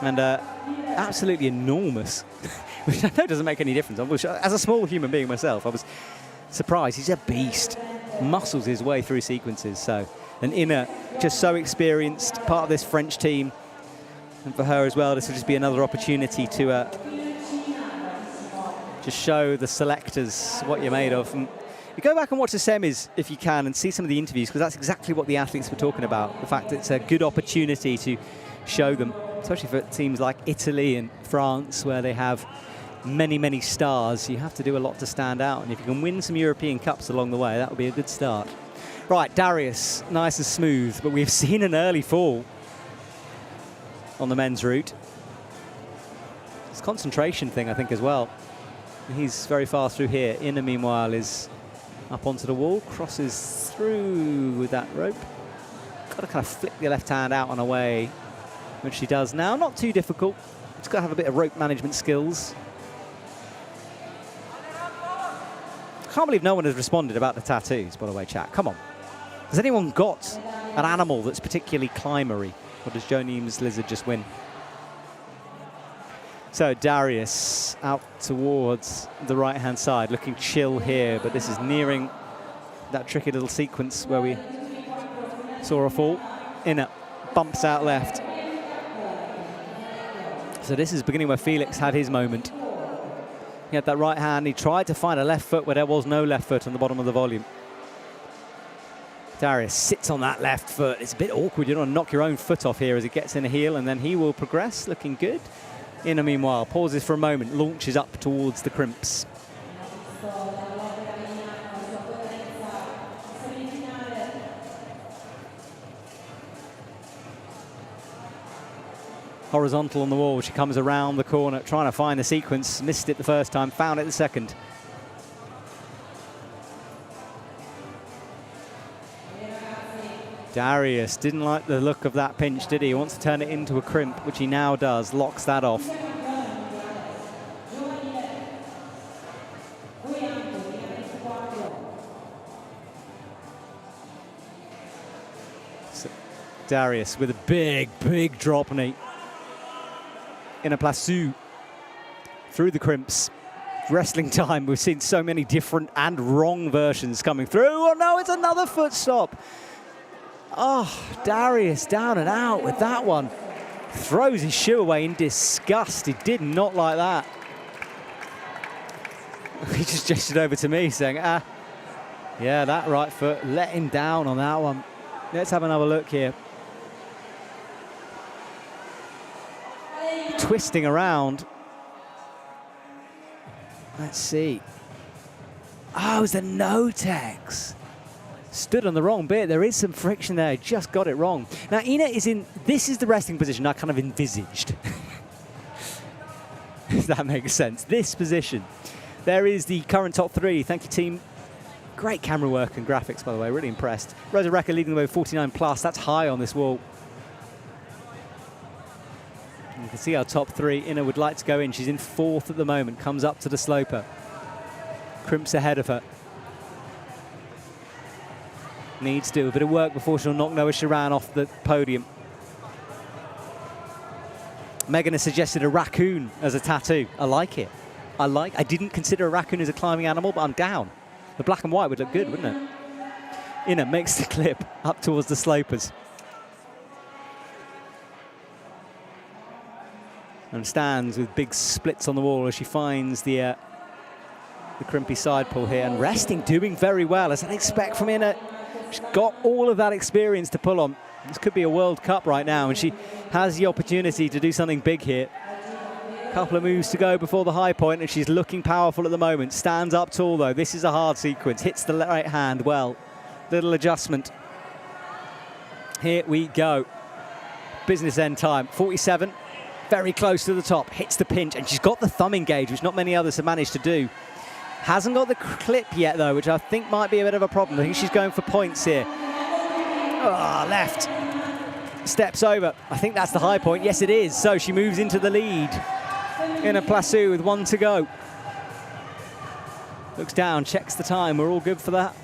And absolutely enormous, which I know doesn't make any difference. As a small human being myself, I was surprised. He's a beast. Muscles his way through sequences. So, and Ina, just so experienced, part of this French team. And for her as well, this will just be another opportunity to just show the selectors what you're made of. And You go back and watch the semis if you can and see some of the interviews, because that's exactly what the athletes were talking about. The fact that it's a good opportunity to show them, especially for teams like Italy and France, where they have many, many stars. You have to do a lot to stand out. And if you can win some European Cups along the way, that would be a good start. Right, Darius, nice and smooth, but we've seen an early fall on the men's route. It's a concentration thing, I think, as well. He's very far through here. Inna, meanwhile, is up onto the wall, crosses through with that rope. Got to kind of flick the left hand out and away, which she does now. Not too difficult. It's got to have a bit of rope management skills. I can't believe no one has responded about the tattoos, by the way, chat. Come on. Has anyone got an animal that's particularly climbery? Or does Joe Neem's lizard just win? So Darius out towards the right-hand side, looking chill here, but this is nearing that tricky little sequence where we saw a fall. Inna bumps out left. So this is beginning where Felix had his moment. He had that right hand, he tried to find a left foot where there was no left foot on the bottom of the volume. Darius sits on that left foot. It's a bit awkward. You don't want to knock your own foot off here as he gets in a heel, and then he will progress, looking good. Inna, meanwhile, pauses for a moment, launches up towards the crimps. Horizontal on the wall, she comes around the corner, trying to find the sequence. Missed it the first time, found it the second. Darius didn't like the look of that pinch, did he? He wants to turn it into a crimp, which he now does, locks that off. So Darius with a big, big drop knee. In a plaçu through the crimps. Wrestling time, we've seen so many different and wrong versions coming through. Oh no, it's another foot stop. Oh, Darius down and out with that one. Throws his shoe away in disgust. He did not like that. He just gestured over to me saying, yeah, that right foot let him down on that one. Let's have another look here. Twisting around. Let's see. Oh, it was the no-tex. Stood on the wrong bit. There is some friction there. Just got it wrong. Now, Inna is in, this is the resting position I kind of envisaged. If that makes sense. This position. There is the current top three. Thank you, team. Great camera work and graphics, by the way. Really impressed. Rosa Recca leading the way 49 plus. That's high on this wall. You can see our top three. Inna would like to go in. She's in fourth at the moment. Comes up to the sloper. Crimps ahead of her. Needs to do a bit of work before she'll knock Noah Sharan off the podium. Megan has suggested a raccoon as a tattoo. I like it. I didn't consider a raccoon as a climbing animal, but I'm down. The black and white would look good, wouldn't it? Inna makes the clip up towards the slopers. And stands with big splits on the wall as she finds the crimpy side pull here. And resting, doing very well, as I'd expect from Inna. She's got all of that experience to pull on. This could be a World Cup right now, and she has the opportunity to do something big here. Couple of moves to go before the high point, and she's looking powerful at the moment. Stands up tall, though. This is a hard sequence. Hits the right hand well. Little adjustment. Here we go. Business end time. 47. Very close to the top. Hits the pinch, and she's got the thumb engage, which not many others have managed to do. Hasn't got the clip yet, though, which I think might be a bit of a problem. I think she's going for points here. Oh, left. Steps over. I think that's the high point. Yes, it is. So she moves into the lead in a plaçu with 1 to go. Looks down, checks the time. We're all good for that.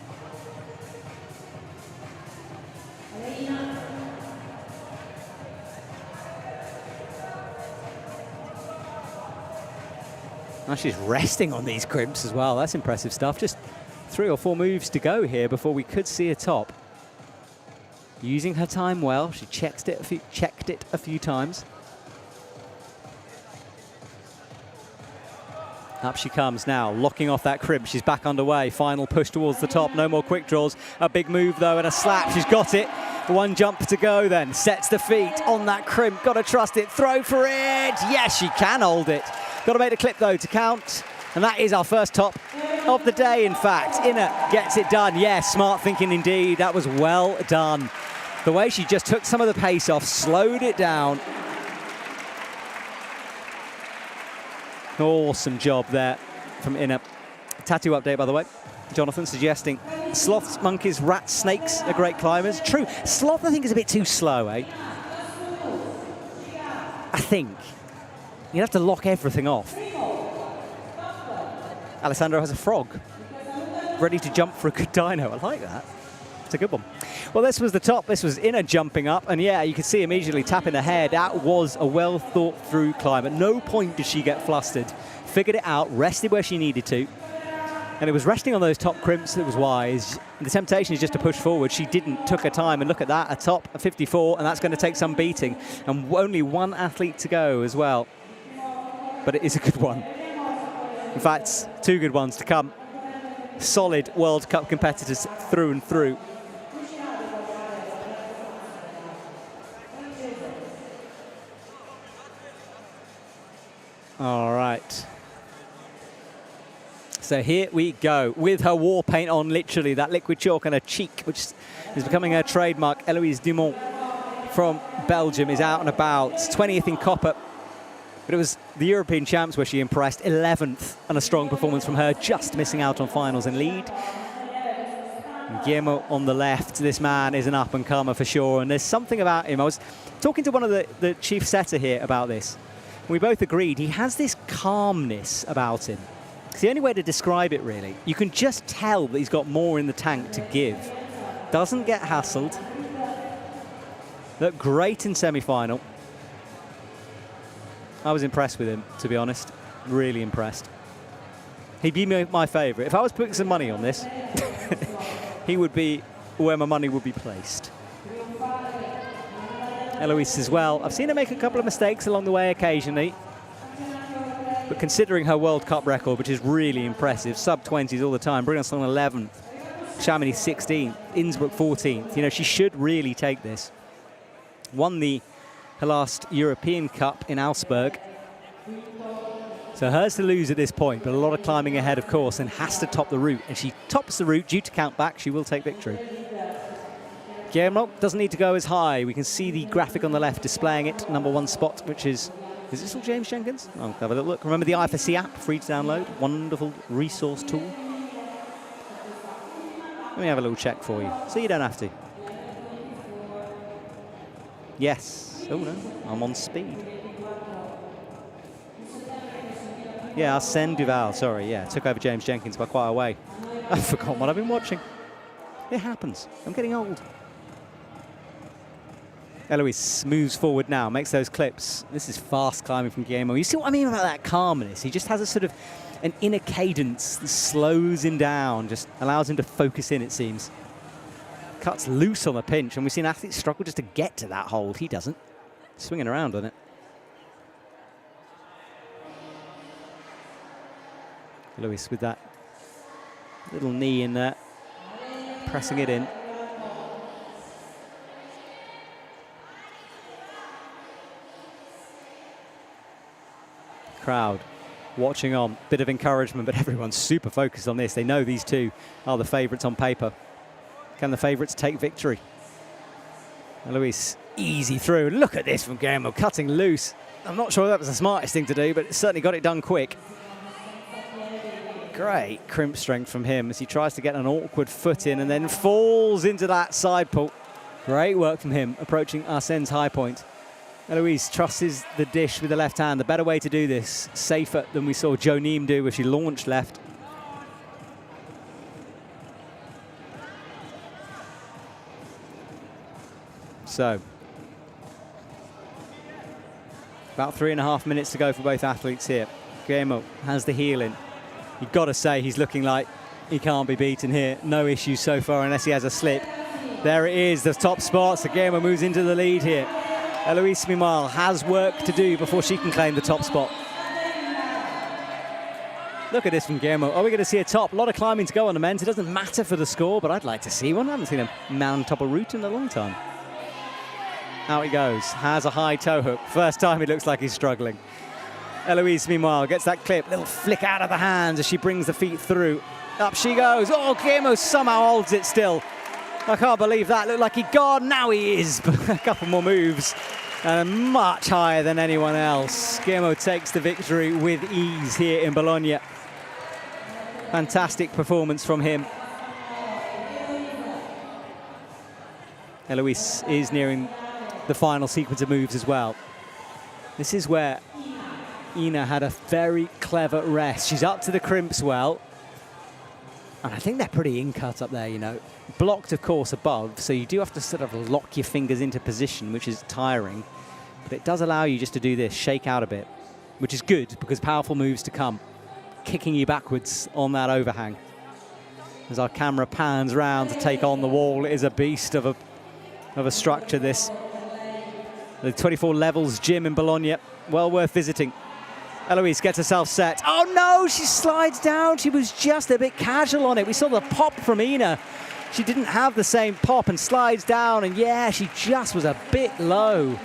Now she's resting on these crimps as well. That's impressive stuff. Just 3 or 4 moves to go here before we could see a top. Using her time well. She checked it a few times. Up she comes now, locking off that crimp. She's back underway. Final push towards the top. No more quick draws. A big move, though, and a slap. She's got it. One jump to go then. Sets the feet on that crimp. Got to trust it. Throw for it. Yes, she can hold it. Got to make the clip, though, to count. And that is our first top of the day, in fact. Inna gets it done. Yes, smart thinking indeed. That was well done. The way she just took some of the pace off, slowed it down. Awesome job there from Inna. Tattoo update, by the way. Jonathan suggesting sloths, monkeys, rats, snakes are great climbers. True. Sloth, I think, is a bit too slow, eh? I think. You'd have to lock everything off. Alessandro has a frog. Ready to jump for a good dino. I like that. It's a good one. Well, this was the top. This was Inna jumping up. And yeah, you could see immediately tapping the head. That was a well thought through climb. At no point did she get flustered. Figured it out, rested where she needed to. And it was resting on those top crimps that was wise. The temptation is just to push forward. She didn't, took her time, and look at that, a top, a 54, and that's going to take some beating. And only one athlete to go as well. But it is a good one. In fact, two good ones to come. Solid World Cup competitors through and through. All right. So here we go, with her war paint on, literally, that liquid chalk on her cheek, which is becoming her trademark. Eloise Dumont from Belgium is out and about, 20th in copper. But it was the European champs where she impressed, 11th, and a strong performance from her, just missing out on finals and lead. And Guillermo on the left, this man is an up-and-comer for sure, and there's something about him. I was talking to one of the chief setter here about this. We both agreed he has this calmness about him. It's the only way to describe it, really. You can just tell that he's got more in the tank to give. Doesn't get hassled. Looked great in semi-final. I was impressed with him, to be honest. Really impressed. He'd be my favourite. If I was putting some money on this, he would be where my money would be placed. Eloise as well. I've seen her make a couple of mistakes along the way occasionally. But considering her World Cup record, which is really impressive, sub-20s all the time, Briançon 11th, Chamonix 16th, Innsbruck 14th. You know, she should really take this. Won her last European Cup in Augsburg. So hers to lose at this point, but a lot of climbing ahead, of course, and has to top the route. And she tops the route, due to count back, she will take victory. Guillermo doesn't need to go as high. We can see the graphic on the left displaying it, number 1 spot, which is this all James Jenkins? I'll have a little look. Remember the I4C app, free to download, wonderful resource tool. Let me have a little check for you, so you don't have to. Yes. Oh, no, I'm on speed. Yeah, Arsène Duval, sorry, yeah, took over James Jenkins by quite a way. I've forgotten what I've been watching. It happens. I'm getting old. Eloise moves forward now, makes those clips. This is fast climbing from Guillermo. You see what I mean about that calmness? He just has a sort of an inner cadence that slows him down, just allows him to focus in, it seems. Cuts loose on the pinch, and we've seen athletes struggle just to get to that hold. He doesn't. Swinging around on it. Eloise with that little knee in there, pressing it in. Crowd watching on, bit of encouragement, but everyone's super focused on this. They know these two are the favourites on paper. Can the favourites take victory? Eloise, easy through. Look at this from Guillermo, cutting loose. I'm not sure that was the smartest thing to do, but it certainly got it done quick. Great crimp strength from him as he tries to get an awkward foot in and then falls into that side pull. Great work from him, approaching Arsène's high point. Eloise trusts the dish with the left hand. The better way to do this, safer than we saw Jo Neem do, where she launched left. So, about 3.5 minutes to go for both athletes here. Guillermo has the heel in. You've got to say he's looking like he can't be beaten here. No issues so far unless he has a slip. There it is, the top spot. So Guillermo moves into the lead here. Eloise, meanwhile, has work to do before she can claim the top spot. Look at this from Guillermo. Are we going to see a top? A lot of climbing to go on the men's. It doesn't matter for the score, but I'd like to see one. I haven't seen a man on top of route in a long time. Out he goes. Has a high toe hook. First time he looks like he's struggling. Eloise, meanwhile, gets that clip. Little flick out of the hands as she brings the feet through. Up she goes. Oh, Guillermo somehow holds it still. I can't believe that. Looked like he'd gone. Now he is. A couple more moves. And much higher than anyone else. Guillermo takes the victory with ease here in Bologna. Fantastic performance from him. Eloise is nearing the final sequence of moves as well. This is where Ina had a very clever rest. She's up to the crimps well. And I think they're pretty in-cut up there, you know. Blocked, of course, above, so you do have to sort of lock your fingers into position, which is tiring. But it does allow you just to do this, shake out a bit, which is good because powerful moves to come. Kicking you backwards on that overhang. As our camera pans round to take on the wall, it is a beast of a structure, this. The 24 levels gym in Bologna, well worth visiting. Eloise gets herself set. Oh no, she slides down. She was just a bit casual on it. We saw the pop from Ina. She didn't have the same pop and slides down, and yeah, she just was a bit low.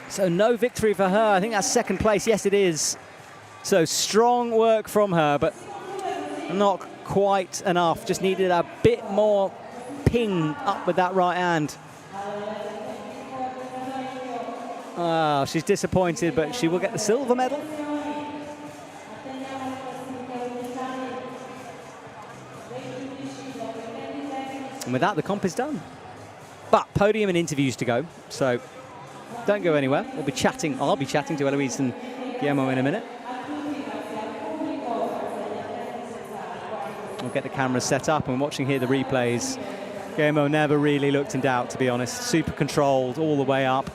So no victory for her. I think that's second place. Yes, it is. So strong work from her, but not quite enough. Just needed a bit more ping up with that right hand. Oh, she's disappointed, but she will get the silver medal. And with that, the comp is done. But podium and interviews to go, so don't go anywhere. We'll be chatting. I'll be chatting to Eloise and Guillermo in a minute. We'll get the cameras set up and watching here the replays. Guillermo never really looked in doubt, to be honest. Super controlled all the way up.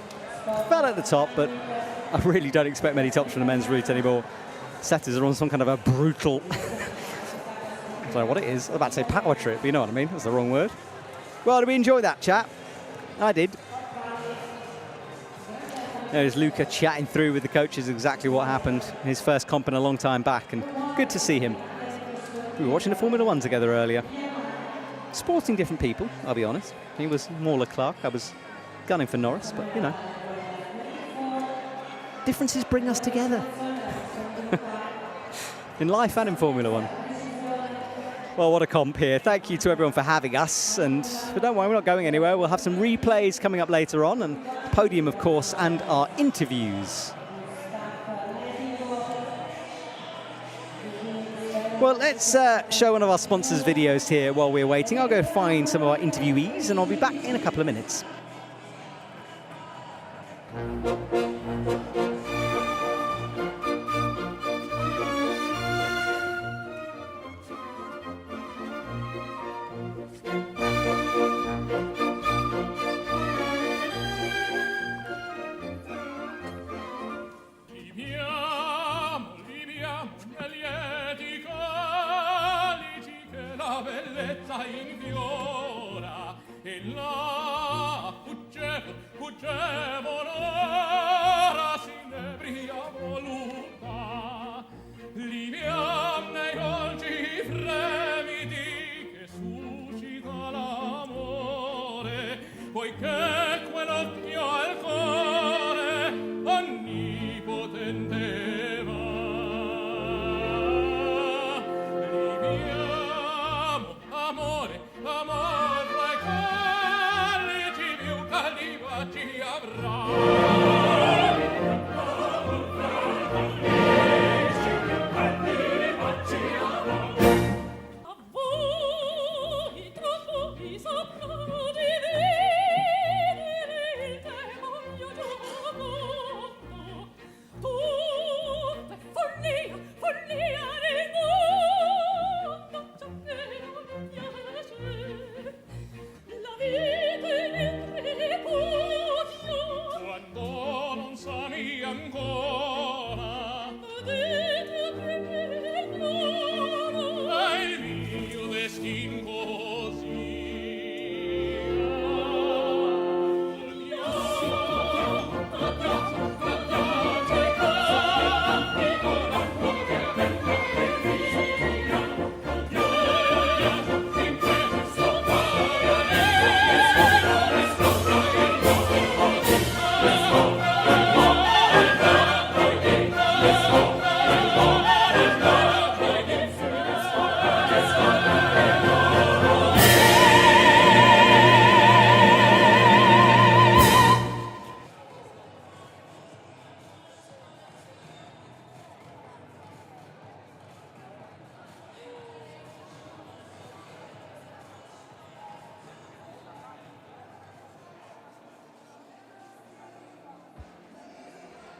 Fell at the top, but I really don't expect many tops from the men's route anymore. Setters are on some kind of a brutal... I don't know what it is. I was about to say power trip, but you know what I mean. That's the wrong word. Well, did we enjoy that chat? I did. There's Luca chatting through with the coaches exactly what happened. His first comp in a long time back, and good to see him. We were watching the Formula One together earlier. Sporting different people, I'll be honest. He was more Leclerc. I was gunning for Norris, but, you know. Differences bring us together. In life and in Formula One. Well, what a comp here. Thank you to everyone for having us. But don't worry, we're not going anywhere. We'll have some replays coming up later on, and podium, of course, and our interviews. Well, let's show one of our sponsors' videos here while we're waiting. I'll go find some of our interviewees, and I'll be back in a couple of minutes.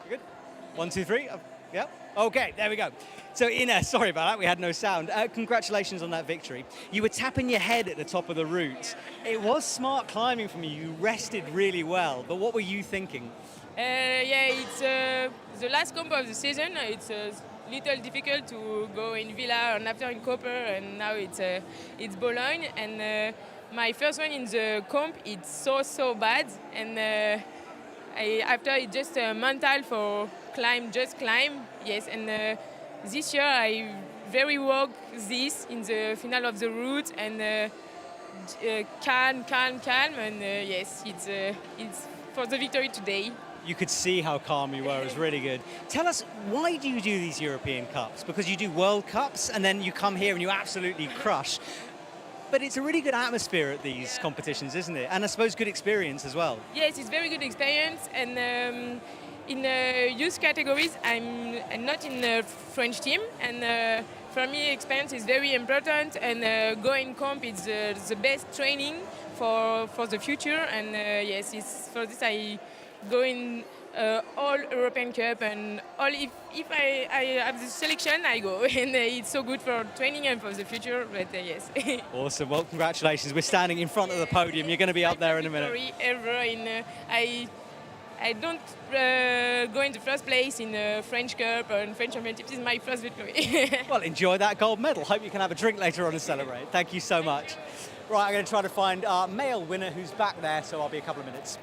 Good. 1, 2, 3. Yep. Okay, there we go. So Ina, sorry about that, we had no sound. Congratulations on that victory. You were tapping your head at the top of the route. It was smart climbing from you. You rested really well, but what were you thinking? Yeah, it's the last comp of the season. It's a little difficult to go in Villa and after in Copper, and now it's Boulogne. And my first one in the comp, it's so bad. And after it's just mental for just climb. Yes, and this year I very work this in the final of the route and calm, and yes, it's for the victory today. You could see how calm you were. It was really good. Tell us, why do you do these European Cups? Because you do World Cups and then you come here and you absolutely crush. But it's a really good atmosphere at these competitions, isn't it? And I suppose good experience as well. Yes, it's very good experience. And in youth categories, I'm not in the French team. And for me, experience is very important. And going comp is the best training for the future. And yes, it's for this I go in all European Cup, and all if I have the selection, I go. And it's so good for training and for the future, but yes. Awesome, well, congratulations. We're standing in front of the podium. You're going to be up there in a minute. Ever in, I don't go in the first place in the French Cup or in French Championship. This is my first victory. Well, enjoy that gold medal. Hope you can have a drink later on and celebrate. Thank you so much. Right, I'm going to try to find our male winner who's back there, so I'll be a couple of minutes.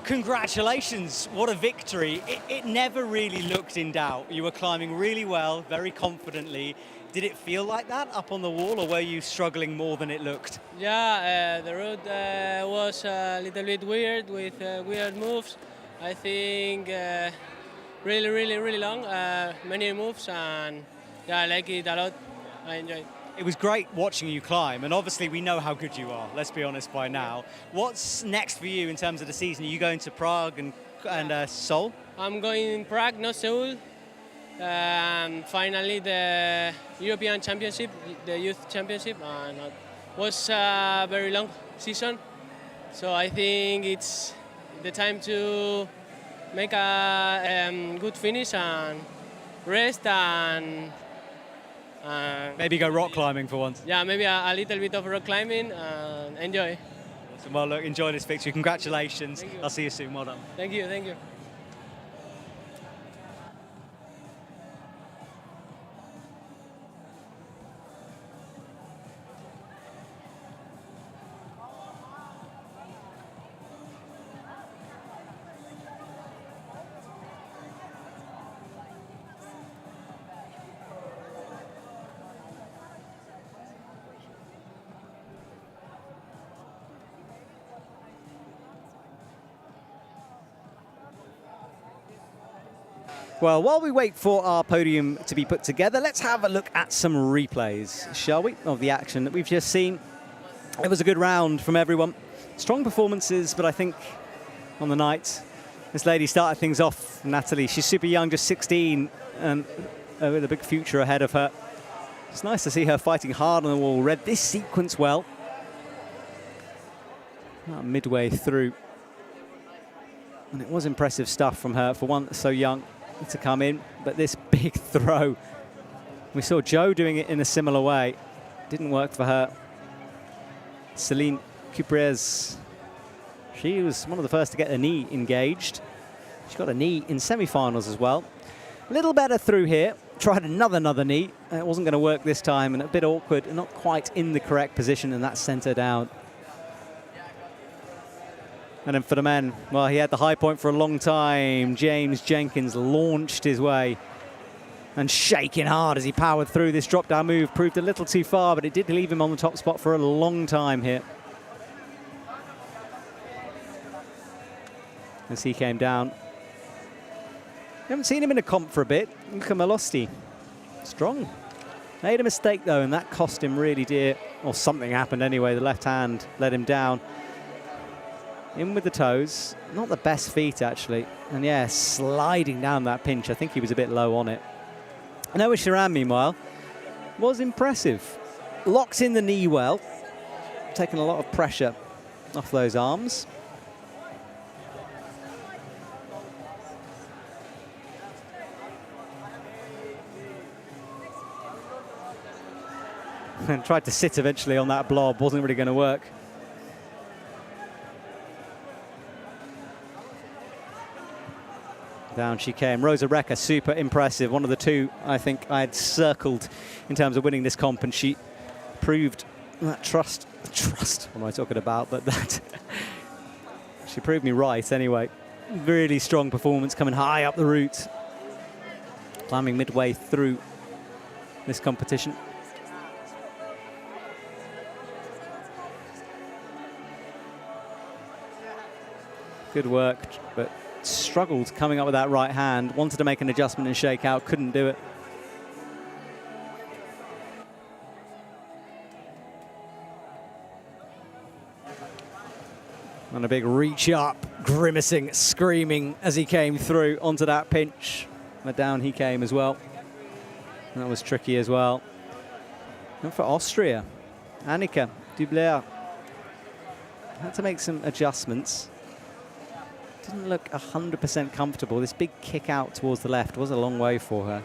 Congratulations, what a victory. It never really looked in doubt. You were climbing really well, very confidently. Did it feel like that up on the wall, or were you struggling more than it looked? Yeah, the route was a little bit weird with weird moves. I think really long, many moves, and yeah, I like it a lot. I enjoy it. It was great watching you climb, and obviously we know how good you are, let's be honest by now. What's next for you in terms of the season? Are you going to Prague and Seoul? I'm going in Prague, not Seoul. Finally, the European Championship, the Youth Championship, and it was a very long season. So I think it's the time to make a good finish and rest and maybe go rock climbing for once. Yeah, maybe a little bit of rock climbing and enjoy. Awesome. Well, look, enjoy this victory. Congratulations. Thank you. I'll see you soon. Well done. Thank you, thank you. Well, while we wait for our podium to be put together, let's have a look at some replays, shall we, of the action that we've just seen. It was a good round from everyone. Strong performances, but I think on the night, this lady started things off, Natalie. She's super young, just 16, and with a big future ahead of her. It's nice to see her fighting hard on the wall. Read this sequence well. Midway through. And it was impressive stuff from her for one so young. to come in, but this big throw, we saw Jo doing it in a similar way. Didn't work for her. Celine Cuprez, she was one of the first to get a knee engaged. She got a knee in semi-finals as well. A little better through here. Tried another knee. It wasn't going to work this time, and a bit awkward, and not quite in the correct position, and that sent her down. And then for the men, well, he had the high point for a long time. James Jenkins launched his way and shaking hard as he powered through. This drop-down move proved a little too far, but it did leave him on the top spot for a long time here. As he came down. We haven't seen him in a comp for a bit. Luca Melosti, strong. Made a mistake though, and that cost him really dear. Or something happened anyway. The left hand let him down. In with the toes. Not the best feet actually. And yeah, sliding down that pinch. I think he was a bit low on it. Noah Sharan, meanwhile, was impressive. Locks in the knee well. Taking a lot of pressure off those arms. And tried to sit eventually on that blob. Wasn't really going to work. Down she came. Rosa Recca, super impressive. One of the two I think I had circled in terms of winning this comp, and she proved that trust, what am I talking about? But that she proved me right anyway. Really strong performance coming high up the route. Climbing midway through this competition. Good work, but struggled coming up with that right hand. Wanted to make an adjustment and shake out, couldn't do it. And a big reach up, grimacing, screaming as he came through onto that pinch. But down he came as well. That was tricky as well. And for Austria, Annika Dubler had to make some adjustments. Didn't look 100% comfortable. This big kick out towards the left was a long way for her.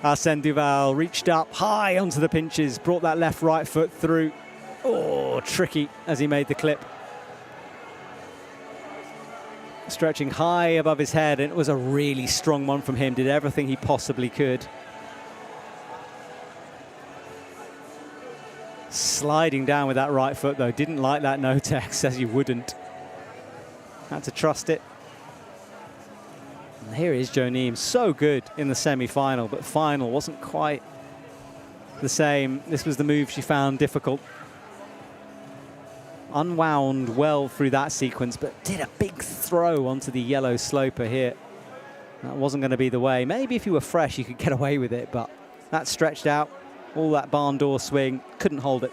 Arsène Duval reached up high onto the pinches, brought that left-right foot through. Oh, tricky as he made the clip. Stretching high above his head, and it was a really strong one from him. Did everything he possibly could. Sliding down with that right foot though. Didn't like that no-tex, as you wouldn't. Had to trust it. And here is Jo Neem, so good in the semi-final, but final wasn't quite the same. This was the move she found difficult. Unwound well through that sequence, but did a big throw onto the yellow sloper here. That wasn't going to be the way. Maybe if you were fresh, you could get away with it, but that stretched out. All that barn door swing, couldn't hold it.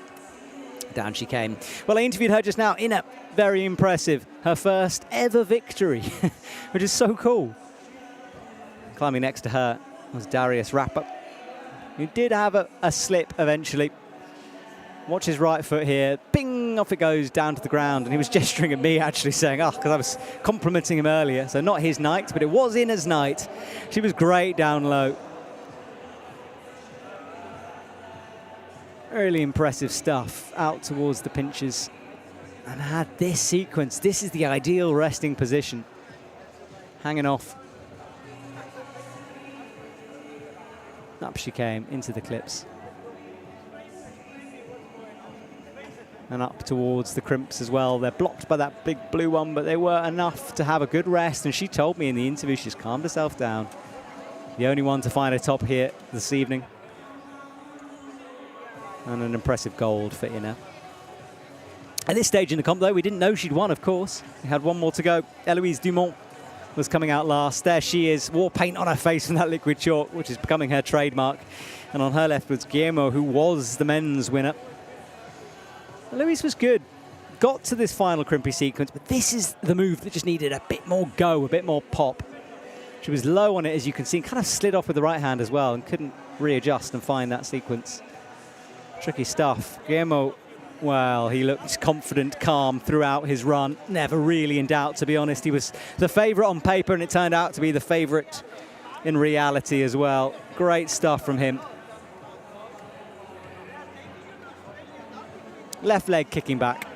Down she came. Well, I interviewed her just now. Ina, very impressive. Her first ever victory, which is so cool. Climbing next to her was Darius Rapper, who did have a slip eventually. Watch his right foot here. Bing, off it goes down to the ground. And he was gesturing at me, actually, saying, oh, because I was complimenting him earlier. So not his night, but it was Ina's night. She was great down low. Really impressive stuff out towards the pinches. And had this sequence. This is the ideal resting position. Hanging off. Up she came into the clips. And up towards the crimps as well. They're blocked by that big blue one, but they were enough to have a good rest. And she told me in the interview she's calmed herself down. The only one to find a top here this evening. And an impressive gold for Ina. At this stage in the comp, though, we didn't know she'd won, of course. We had one more to go. Eloise Dumont was coming out last. There she is, war paint on her face from that liquid chalk, which is becoming her trademark. And on her left was Guillermo, who was the men's winner. Eloise was good. got to this final crimpy sequence, but this is the move that just needed a bit more go, a bit more pop. She was low on it, as you can see, kind of slid off with the right hand as well and couldn't readjust and find that sequence. Tricky stuff. Guillermo, well, he looked confident, calm throughout his run. Never really in doubt, to be honest. He was the favourite on paper, and it turned out to be the favourite in reality as well. Great stuff from him. Left leg kicking back.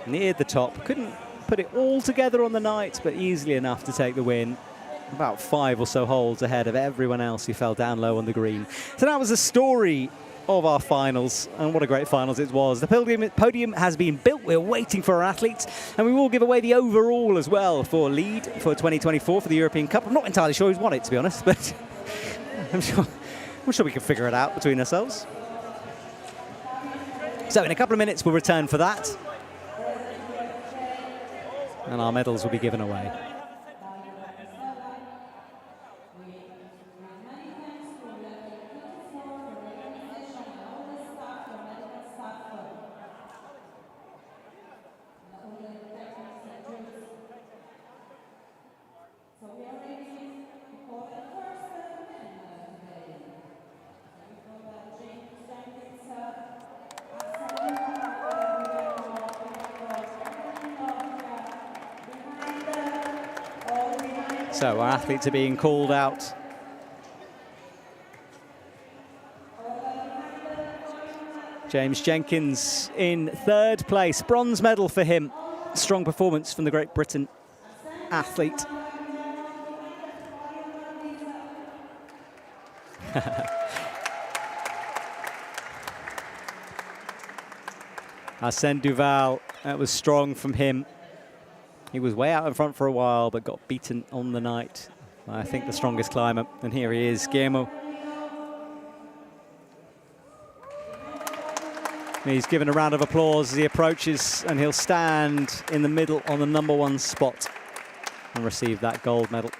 Neared the top. Couldn't put it all together on the night, but easily enough to take the win. About 5 or so holes ahead of everyone else who fell down low on the green. So that was the story of our finals, and what a great finals it was. The podium has been built. We're waiting for our athletes, and we will give away the overall as well for lead for 2024 for the European Cup. I'm not entirely sure who's won it, to be honest, but I'm sure we can figure it out between ourselves. So in a couple of minutes, we'll return for that, and our medals will be given away. So our athletes are being called out. James Jenkins in 3rd place, bronze medal for him. Strong performance from the Great Britain athlete. Arsène Duval, that was strong from him. He was way out in front for a while, but got beaten on the night. I think the strongest climber. And here he is, Guillermo. He's given a round of applause as he approaches, and he'll stand in the middle on the #1 spot and receive that gold medal.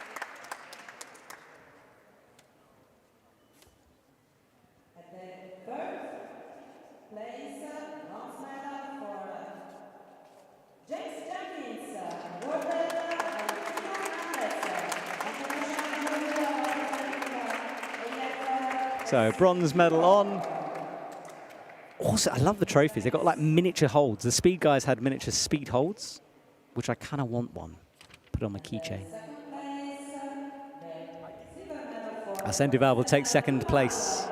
So bronze medal on. Also, I love the trophies. They've got like miniature holds. The speed guys had miniature speed holds, which I kind of want one. Put it on my keychain. Arsène Duval will take 2nd place.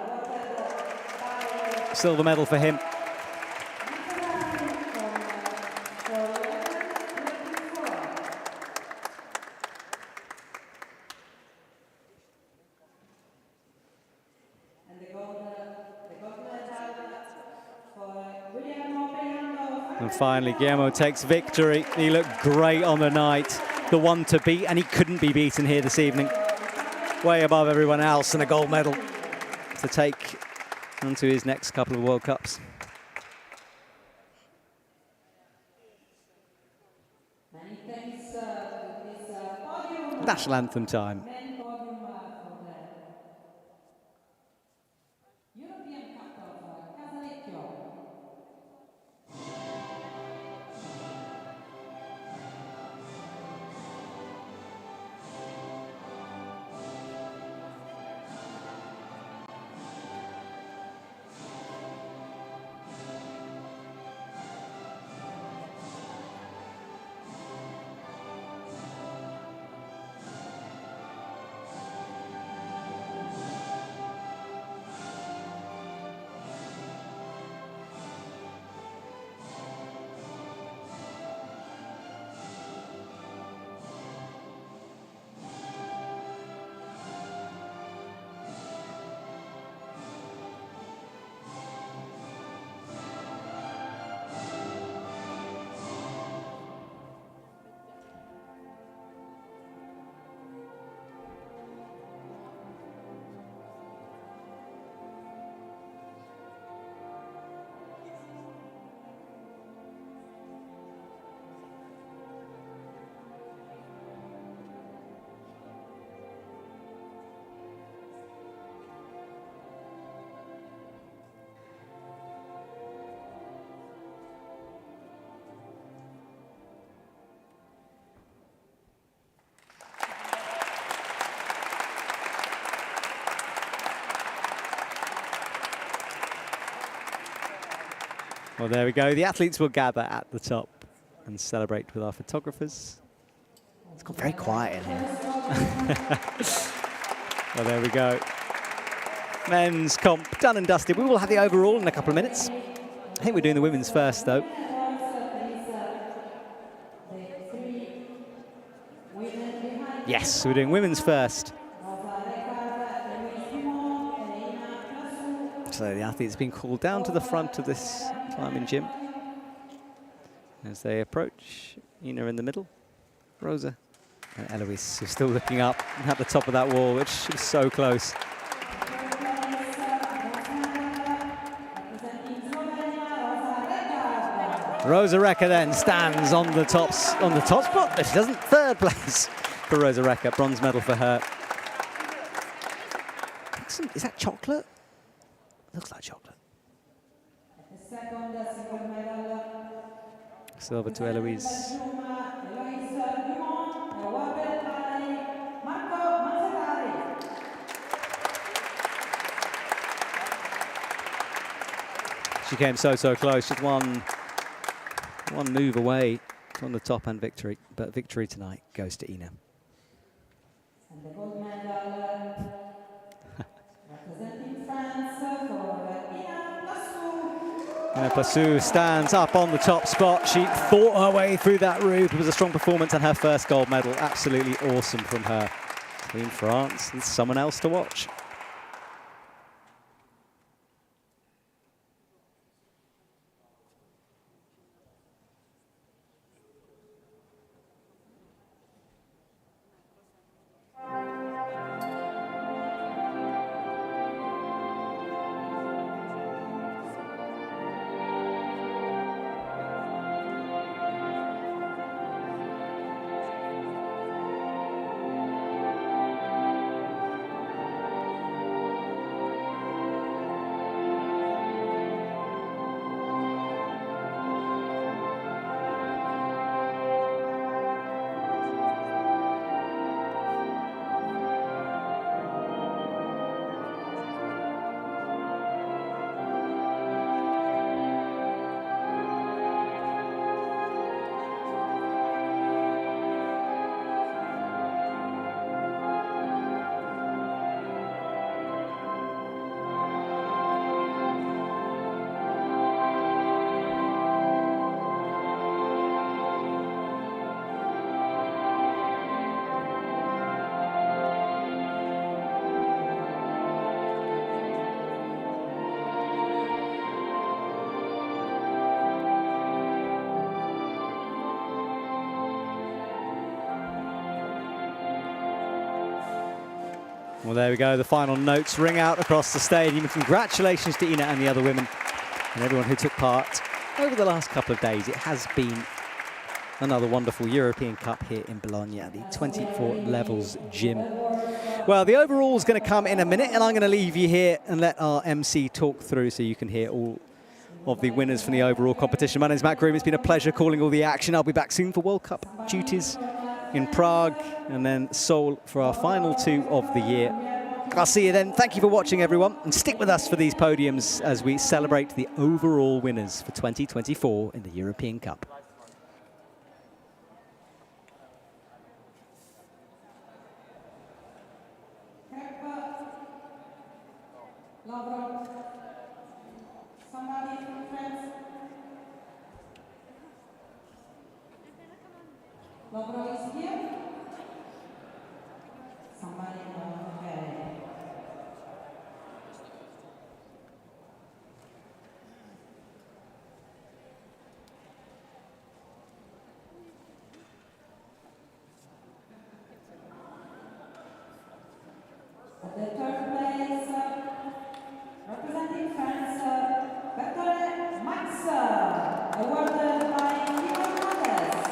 Silver medal for him. And finally, Guillermo takes victory. He looked great on the night, the one to beat, and he couldn't be beaten here this evening. Way above everyone else, and a gold medal to take onto his next couple of World Cups. National anthem time. Well, there we go. The athletes will gather at the top and celebrate with our photographers. It's got very quiet in here. Well, there we go. Men's comp done and dusted. We will have the overall in a couple of minutes. I think we're doing the women's first, though. Yes, we're doing women's first. So the athletes have been called down to the front of this climbing gym. As they approach, Ina in the middle, Rosa and Eloise, who's still looking up at the top of that wall, which is so close. Rosa Recca then stands on the top spot, but she doesn't. Third place for Rosa Recca, bronze medal for her. Is that chocolate? Looks like chocolate. Silver to Eloise. She came so close, just one move away from the top and victory, but victory tonight goes to Ina. And the gold medal representing France for Ina Plassou. Ina Plassou stands up on the top spot. She fought her way through that roof. It was a strong performance and her first gold medal. Absolutely awesome from her. Queen France and someone else to watch. Well, there we go. The final notes ring out across the stadium. Congratulations to Ina and the other women and everyone who took part over the last couple of days. It has been another wonderful European Cup here in Bologna at the 24 Levels gym. Well, the overall is going to come in a minute, and I'm going to leave you here and let our MC talk through so you can hear all of the winners from the overall competition. My name is Matt Groom. It's been a pleasure calling all the action. I'll be back soon for World Cup duties in Prague and then Seoul for our final two of the year. I'll see you then. Thank you for watching, everyone, and stick with us for these podiums as we celebrate the overall winners for 2024 in the European Cup. Somebody from France. Lovro is here. Somebody, okay. At the third place, representing France, Bertole Max, awarded by Kiko Hernandez.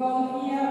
call here